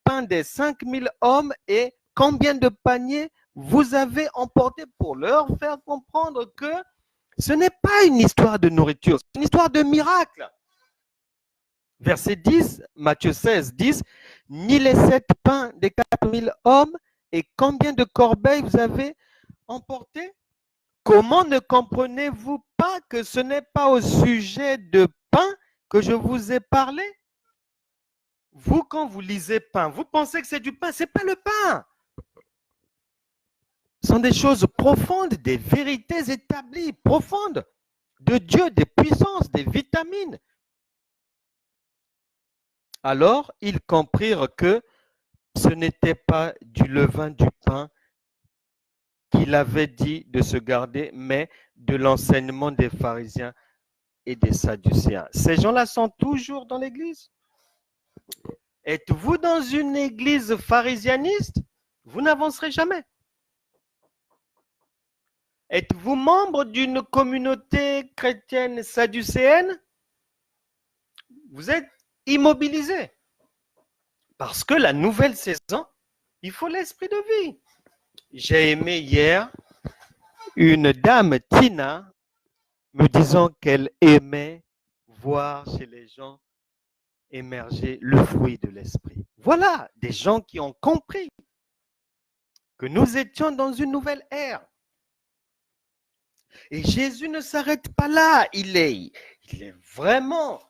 pains des 5000 hommes et combien de paniers vous avez emportés, pour leur faire comprendre que ce n'est pas une histoire de nourriture, c'est une histoire de miracle. Verset 10, Matthieu 16, 10, ni les 7 pains des 4000 hommes et combien de corbeilles vous avez emportés? Comment ne comprenez-vous pas que ce n'est pas au sujet de pain que je vous ai parlé? Vous, quand vous lisez pain, vous pensez que c'est du pain. Ce n'est pas le pain. Ce sont des choses profondes, des vérités établies, profondes, de Dieu, des puissances, des vitamines. Alors, ils comprirent que ce n'était pas du levain du pain qu'il avait dit de se garder, mais de l'enseignement des pharisiens et des sadducéens. Ces gens-là sont toujours dans l'église. Êtes-vous dans une église pharisianiste? Vous n'avancerez jamais. Êtes-vous membre d'une communauté chrétienne sadducéenne? Vous êtes immobilisé. Parce que la nouvelle saison, il faut l'esprit de vie. J'ai aimé hier une dame, Tina, me disant qu'elle aimait voir chez les gens émerger le fruit de l'esprit. Voilà des gens qui ont compris que nous étions dans une nouvelle ère. Et Jésus ne s'arrête pas là. Il est vraiment,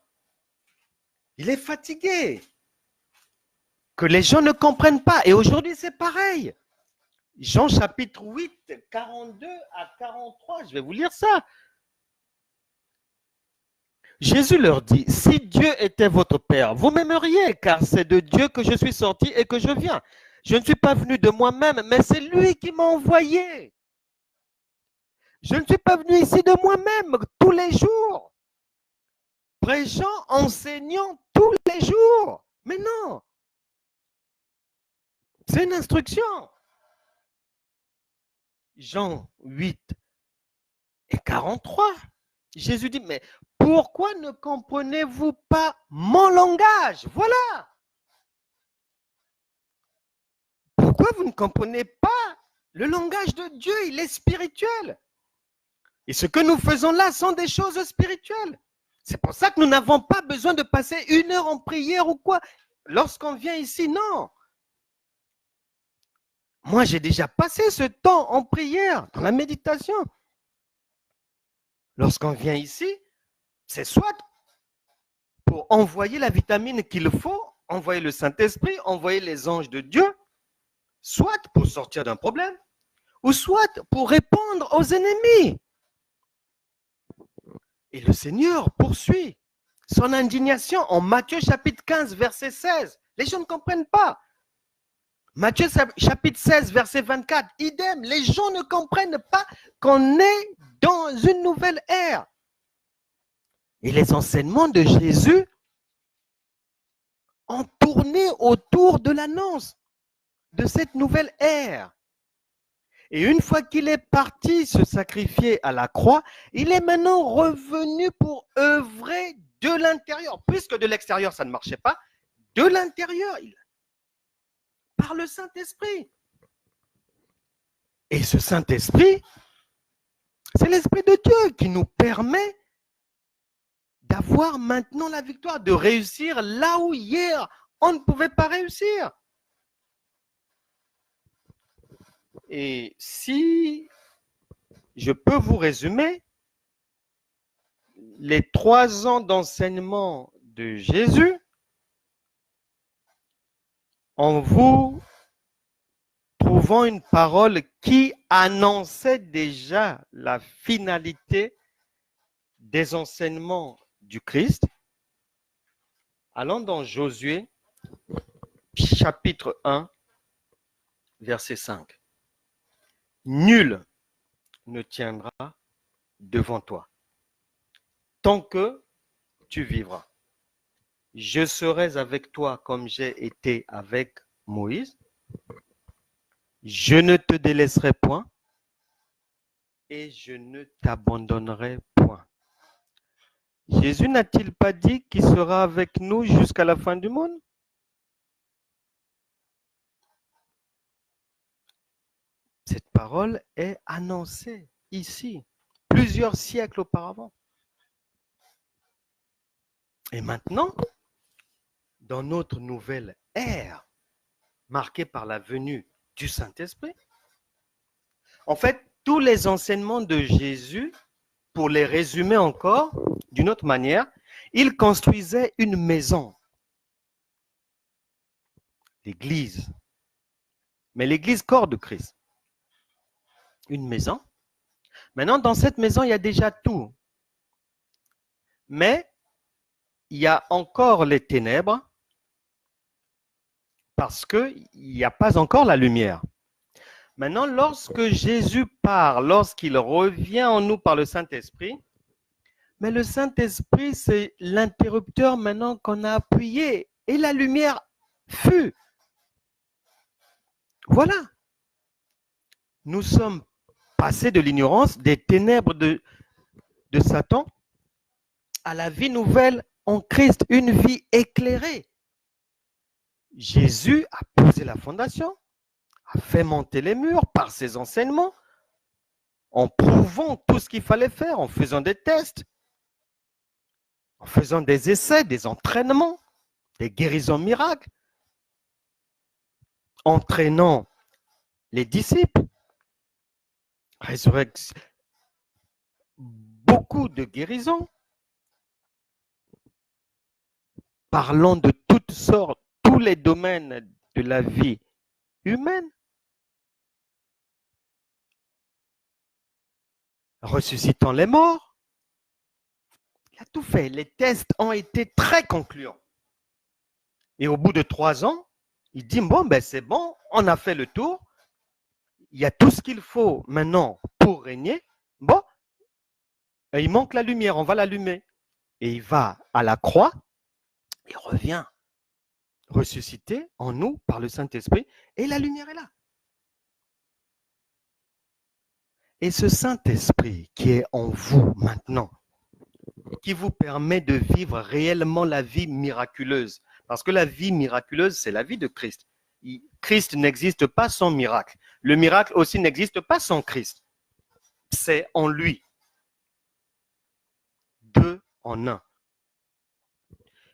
il est fatigué. Que les gens ne comprennent pas. Et aujourd'hui, c'est pareil. Jean chapitre 8, 42 à 43, je vais vous lire ça. Jésus leur dit, si Dieu était votre Père, vous m'aimeriez, car c'est de Dieu que je suis sorti et que je viens. Je ne suis pas venu de moi-même, mais c'est lui qui m'a envoyé. Je ne suis pas venu ici de moi-même tous les jours, prêchant, enseignant tous les jours. Mais non, c'est une instruction. Jean 8 et 43, Jésus dit, mais pourquoi ne comprenez-vous pas mon langage? Voilà. Pourquoi vous ne comprenez pas le langage de Dieu? Il est spirituel. Et ce que nous faisons là sont des choses spirituelles. C'est pour ça que nous n'avons pas besoin de passer 1 heure en prière ou quoi. Lorsqu'on vient ici, non. Moi, j'ai déjà passé ce temps en prière, dans la méditation. Lorsqu'on vient ici, c'est soit pour envoyer la vitamine qu'il faut, envoyer le Saint-Esprit, envoyer les anges de Dieu, soit pour sortir d'un problème, ou soit pour répondre aux ennemis. Et le Seigneur poursuit son indignation en Matthieu chapitre 15, verset 16. Les gens ne comprennent pas. Matthieu chapitre 16, verset 24, idem, les gens ne comprennent pas qu'on est dans une nouvelle ère. Et les enseignements de Jésus ont tourné autour de l'annonce de cette nouvelle ère. Et une fois qu'il est parti se sacrifier à la croix, il est maintenant revenu pour œuvrer de l'intérieur. Puisque de l'extérieur, ça ne marchait pas, de l'intérieur, par le Saint-Esprit. Et ce Saint-Esprit, c'est l'Esprit de Dieu qui nous permet d'avoir maintenant la victoire, de réussir là où hier, on ne pouvait pas réussir. Et si je peux vous résumer, les 3 ans d'enseignement de Jésus, en vous trouvant une parole qui annonçait déjà la finalité des enseignements du Christ, allons dans Josué, chapitre 1, verset 5. Nul ne tiendra devant toi tant que tu vivras. Je serai avec toi comme j'ai été avec Moïse. Je ne te délaisserai point et je ne t'abandonnerai point. Jésus n'a-t-il pas dit qu'il sera avec nous jusqu'à la fin du monde? Cette parole est annoncée ici, plusieurs siècles auparavant. Et maintenant, dans notre nouvelle ère, marquée par la venue du Saint-Esprit, en fait, tous les enseignements de Jésus, pour les résumer encore d'une autre manière, il construisait une maison, l'Église, mais l'Église corps de Christ. Une maison. Maintenant, dans cette maison, il y a déjà tout. Mais il y a encore les ténèbres parce qu'il n'y a pas encore la lumière. Maintenant, lorsque Jésus part, lorsqu'il revient en nous par le Saint-Esprit, mais le Saint-Esprit, c'est l'interrupteur maintenant qu'on a appuyé et la lumière fut. Voilà. Nous sommes passer de l'ignorance, des ténèbres de Satan à la vie nouvelle en Christ, une vie éclairée. Jésus a posé la fondation, a fait monter les murs par ses enseignements, en prouvant tout ce qu'il fallait faire, en faisant des tests, en faisant des essais, des entraînements, des guérisons miracles, entraînant les disciples, résurrection, beaucoup de guérisons, parlant de toutes sortes, tous les domaines de la vie humaine, ressuscitant les morts. Il a tout fait. Les tests ont été très concluants. Et au bout de 3 ans, il dit, bon, ben c'est bon, on a fait le tour. Il y a tout ce qu'il faut maintenant pour régner. Bon, il manque la lumière, on va l'allumer. Et il va à la croix, il revient ressuscité en nous par le Saint-Esprit, et la lumière est là. Et ce Saint-Esprit qui est en vous maintenant, qui vous permet de vivre réellement la vie miraculeuse, parce que la vie miraculeuse, c'est la vie de Christ. Christ n'existe pas sans miracle. Le miracle aussi n'existe pas sans Christ. C'est en lui. 2 en 1.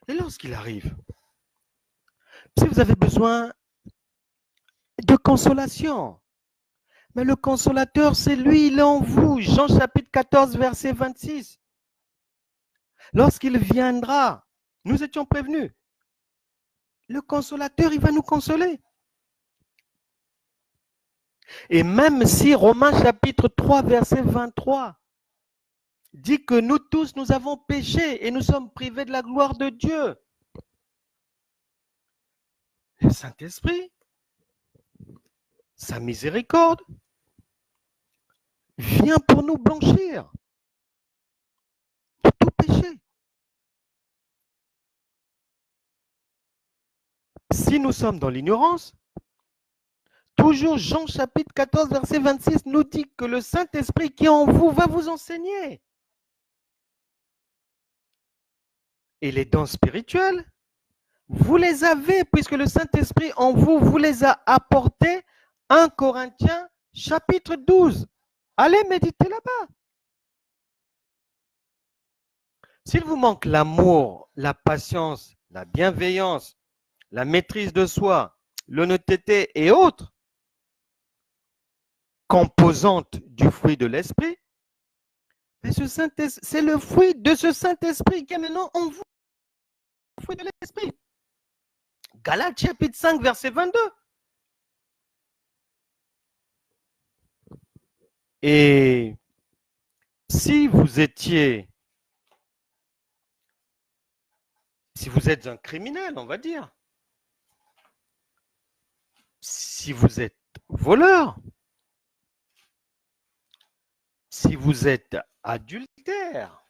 Et lorsqu'il arrive, si vous avez besoin de consolation, mais le consolateur, c'est lui, il est en vous. Jean chapitre 14, verset 26. Lorsqu'il viendra, nous étions prévenus. Le consolateur, il va nous consoler. Et même si Romains chapitre 3, verset 23 dit que nous tous, nous avons péché et nous sommes privés de la gloire de Dieu. Le Saint-Esprit, sa miséricorde, vient pour nous blanchir de tout péché. Si nous sommes dans l'ignorance, toujours Jean chapitre 14, verset 26 nous dit que le Saint-Esprit qui est en vous va vous enseigner. Et les dons spirituels, vous les avez, puisque le Saint-Esprit en vous, vous les a apportés. 1 Corinthiens chapitre 12. Allez méditer là-bas. S'il vous manque l'amour, la patience, la bienveillance, la maîtrise de soi, l'honnêteté et autres composantes du fruit de l'esprit, c'est le fruit de ce Saint-Esprit qui est maintenant en vous, le fruit de l'esprit. Galates chapitre 5, verset 22. Et si vous êtes un criminel, on va dire, si vous êtes voleur, si vous êtes adultère,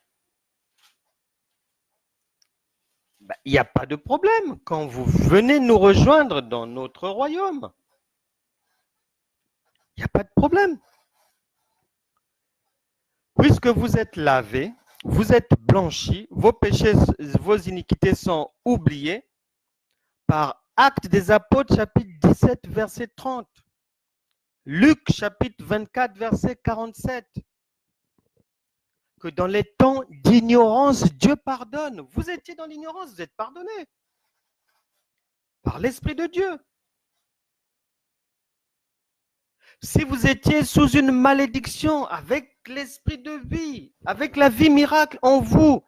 il n'y a pas de problème quand vous venez nous rejoindre dans notre royaume. Il n'y a pas de problème. Puisque vous êtes lavés, vous êtes blanchis, vos péchés, vos iniquités sont oubliés par Actes des Apôtres, chapitre 17, verset 30. Luc, chapitre 24, verset 47. Que dans les temps d'ignorance, Dieu pardonne. Vous étiez dans l'ignorance, vous êtes pardonnés par l'Esprit de Dieu. Si vous étiez sous une malédiction avec l'esprit de vie, avec la vie miracle en vous,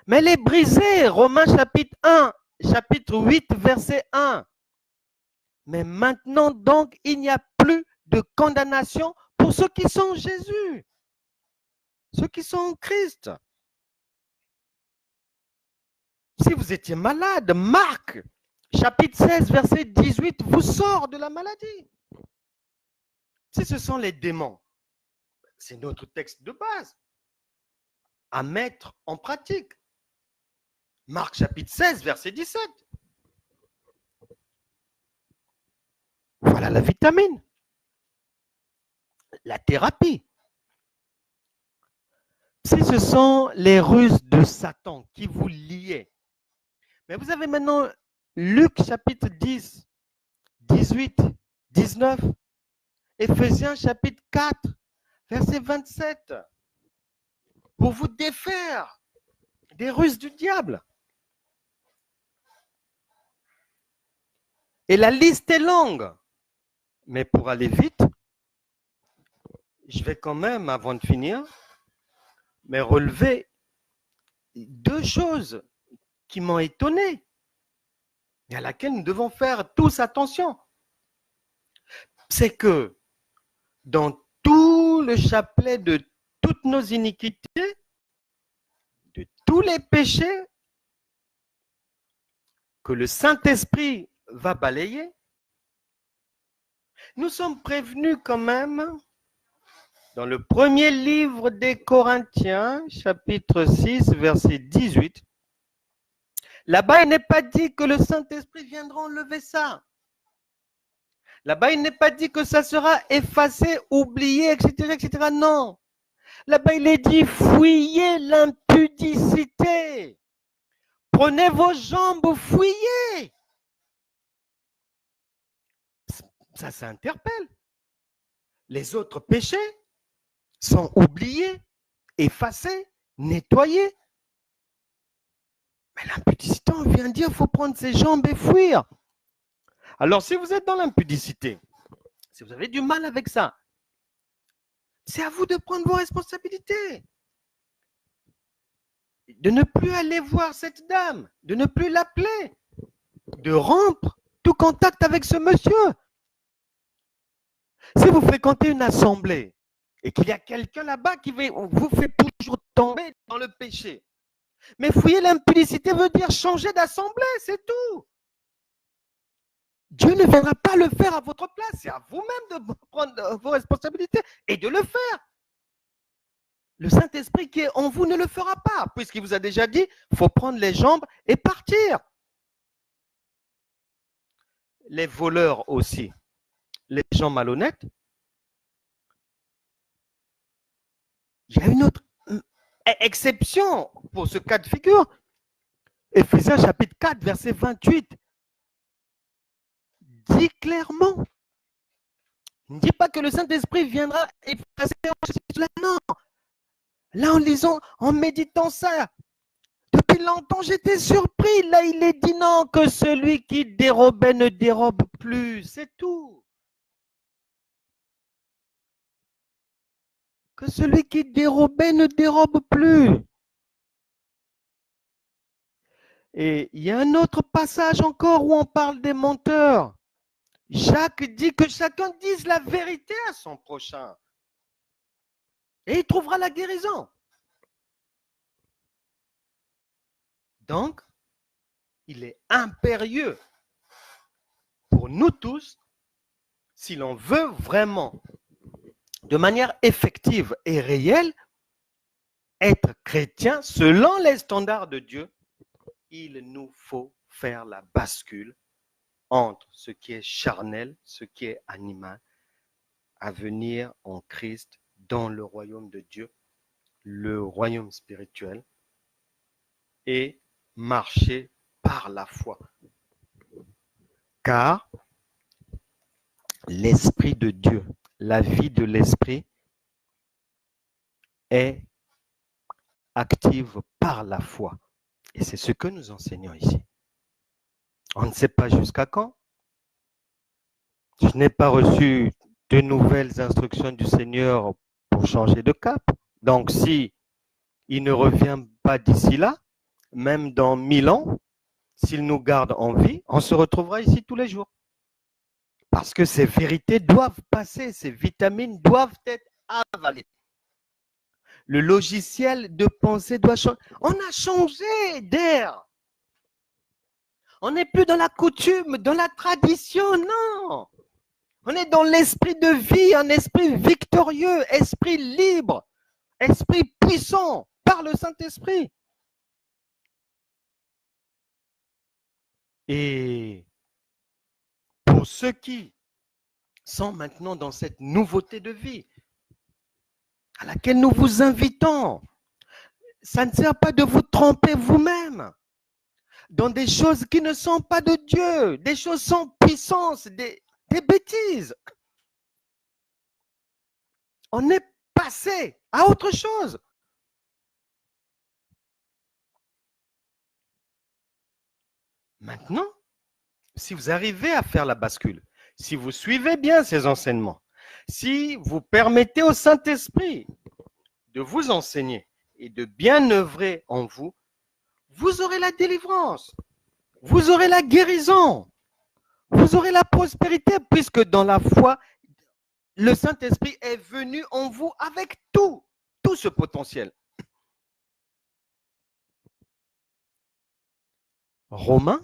mais elle est brisée. Romains chapitre 1, chapitre 8, verset 1. Mais maintenant donc, il n'y a plus de condamnation pour ceux qui sont en Jésus, ceux qui sont en Christ. Si vous étiez malade, Marc chapitre 16, verset 18 vous sort de la maladie. Si ce sont les démons, c'est notre texte de base à mettre en pratique. Marc chapitre 16, verset 17. Voilà la vitamine. la thérapie. Si ce sont les ruses de Satan qui vous liaient, mais vous avez maintenant Luc chapitre 10, 18, 19, Éphésiens chapitre 4, verset 27, pour vous défaire des ruses du diable. Et la liste est longue, mais pour aller vite, je vais quand même, avant de finir, mais relever deux choses qui m'ont étonné et à laquelle nous devons faire tous attention. C'est que dans tout le chapelet de toutes nos iniquités, de tous les péchés que le Saint-Esprit va balayer, nous sommes prévenus quand même dans le premier livre des Corinthiens, chapitre 6, verset 18. Là-bas, il n'est pas dit que le Saint-Esprit viendra enlever ça. Là-bas, il n'est pas dit que ça sera effacé, oublié, etc., etc. Non. Là-bas, il est dit, fouillez l'impudicité. Prenez vos jambes, fouillez. Ça s'interpelle. Les autres péchés sont oubliés, effacés, nettoyés. Mais l'impudicité, on vient dire, il faut prendre ses jambes et fuir. Alors, si vous êtes dans l'impudicité, si vous avez du mal avec ça, c'est à vous de prendre vos responsabilités. De ne plus aller voir cette dame, de ne plus l'appeler, de rompre tout contact avec ce monsieur. Si vous fréquentez une assemblée et qu'il y a quelqu'un là-bas qui vous fait toujours tomber dans le péché, mais fouiller l'impudicité veut dire changer d'assemblée, c'est tout. Dieu ne viendra pas le faire à votre place, c'est à vous-même de prendre vos responsabilités et de le faire. Le Saint-Esprit qui est en vous ne le fera pas, puisqu'il vous a déjà dit, il faut prendre les jambes et partir. Les voleurs aussi, les gens malhonnêtes. Il y a une autre exception pour ce cas de figure. Éphésiens chapitre 4, verset 28 dit clairement, il ne dit pas que le Saint-Esprit viendra effacer cela, non. Là, en lisant, en méditant ça, depuis longtemps, j'étais surpris. Là, il est dit non, que celui qui dérobait ne dérobe plus, c'est tout. Que celui qui dérobait ne dérobe plus. Et il y a un autre passage encore où on parle des menteurs. Jacques dit que chacun dise la vérité à son prochain. Et il trouvera la guérison. Donc, il est impérieux pour nous tous, si l'on veut vraiment, de manière effective et réelle, être chrétien selon les standards de Dieu, il nous faut faire la bascule entre ce qui est charnel, ce qui est animal, à venir en Christ dans le royaume de Dieu, le royaume spirituel, et marcher par la foi. Car l'Esprit de Dieu, la vie de l'Esprit est active par la foi. Et c'est ce que nous enseignons ici. On ne sait pas jusqu'à quand. Je n'ai pas reçu de nouvelles instructions du Seigneur pour changer de cap. Donc, si il ne revient pas d'ici là, même dans 1000 ans, s'il nous garde en vie, on se retrouvera ici tous les jours. Parce que ces vérités doivent passer, ces vitamines doivent être avalées. Le logiciel de pensée doit changer. On a changé d'air. On n'est plus dans la coutume, dans la tradition, non. On est dans l'esprit de vie, un esprit victorieux, esprit libre, esprit puissant par le Saint-Esprit. Et pour ceux qui sont maintenant dans cette nouveauté de vie, à laquelle nous vous invitons. Ça ne sert pas de vous tromper vous-même dans des choses qui ne sont pas de Dieu, des choses sans puissance, des bêtises. On est passé à autre chose. Maintenant, si vous arrivez à faire la bascule, si vous suivez bien ces enseignements, si vous permettez au Saint-Esprit de vous enseigner et de bien œuvrer en vous, vous aurez la délivrance, vous aurez la guérison, vous aurez la prospérité, puisque dans la foi, le Saint-Esprit est venu en vous avec tout ce potentiel. Romains,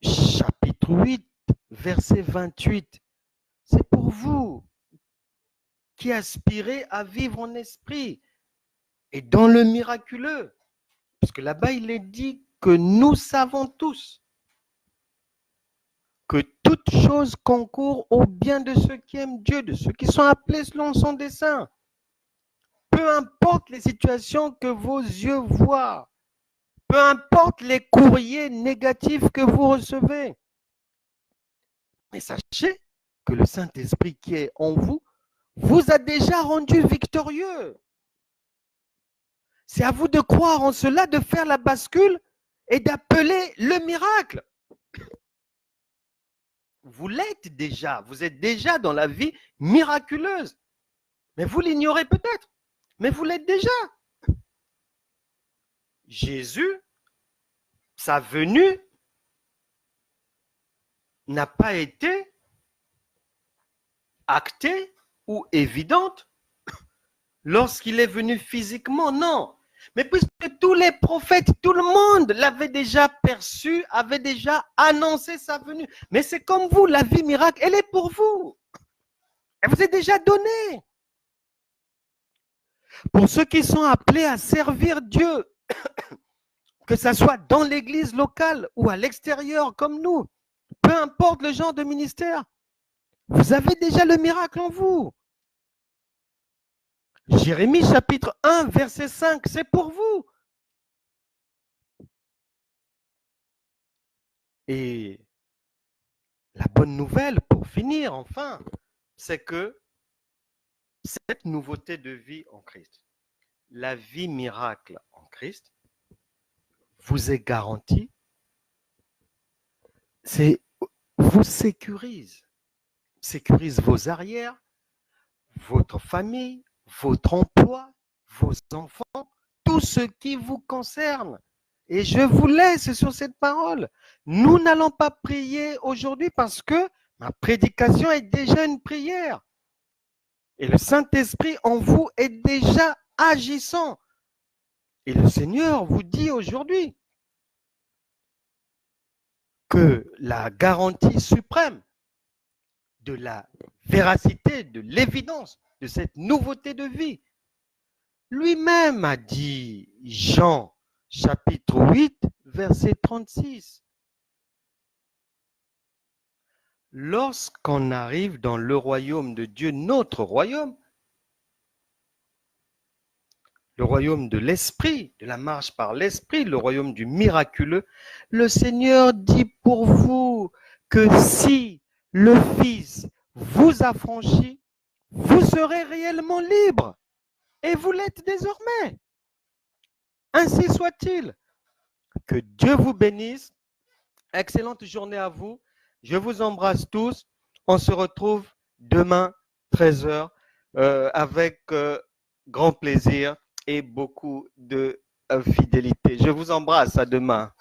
chapitre 8, verset 28. C'est pour vous qui aspirez à vivre en esprit et dans le miraculeux. Parce que là-bas, il est dit que nous savons tous que toute chose concourt au bien de ceux qui aiment Dieu, de ceux qui sont appelés selon son dessein. Peu importe les situations que vos yeux voient, peu importe les courriers négatifs que vous recevez. Mais sachez que le Saint-Esprit qui est en vous, vous a déjà rendu victorieux. C'est à vous de croire en cela, de faire la bascule et d'appeler le miracle. Vous l'êtes déjà, vous êtes déjà dans la vie miraculeuse. Mais vous l'ignorez peut-être, mais vous l'êtes déjà. Jésus, sa venue n'a pas été actée ou évidente lorsqu'il est venu physiquement, non. Mais puisque tous les prophètes, tout le monde l'avait déjà perçu, avait déjà annoncé sa venue. Mais c'est comme vous, la vie miracle, elle est pour vous. Elle vous est déjà donnée. Pour ceux qui sont appelés à servir Dieu, que ce soit dans l'église locale ou à l'extérieur comme nous, peu importe le genre de ministère, vous avez déjà le miracle en vous. Jérémie chapitre 1, verset 5, c'est pour vous. Et la bonne nouvelle, pour finir enfin, c'est que cette nouveauté de vie en Christ, la vie miracle en Christ, vous est garantie, vous sécurise vos arrières, votre famille, votre emploi, vos enfants, tout ce qui vous concerne. Et je vous laisse sur cette parole. Nous n'allons pas prier aujourd'hui parce que ma prédication est déjà une prière. Et le Saint-Esprit en vous est déjà agissant. Et le Seigneur vous dit aujourd'hui que la garantie suprême de la véracité, de l'évidence de cette nouveauté de vie, lui-même a dit, Jean chapitre 8, verset 36. Lorsqu'on arrive dans le royaume de Dieu, notre royaume, le royaume de l'esprit, de la marche par l'esprit, le royaume du miraculeux, le Seigneur dit pour vous que si le Fils vous affranchit, vous serez réellement libre. Et vous l'êtes désormais. Ainsi soit-il. Que Dieu vous bénisse. Excellente journée à vous. Je vous embrasse tous. On se retrouve demain, 13h, avec grand plaisir et beaucoup de fidélité. Je vous embrasse. À demain.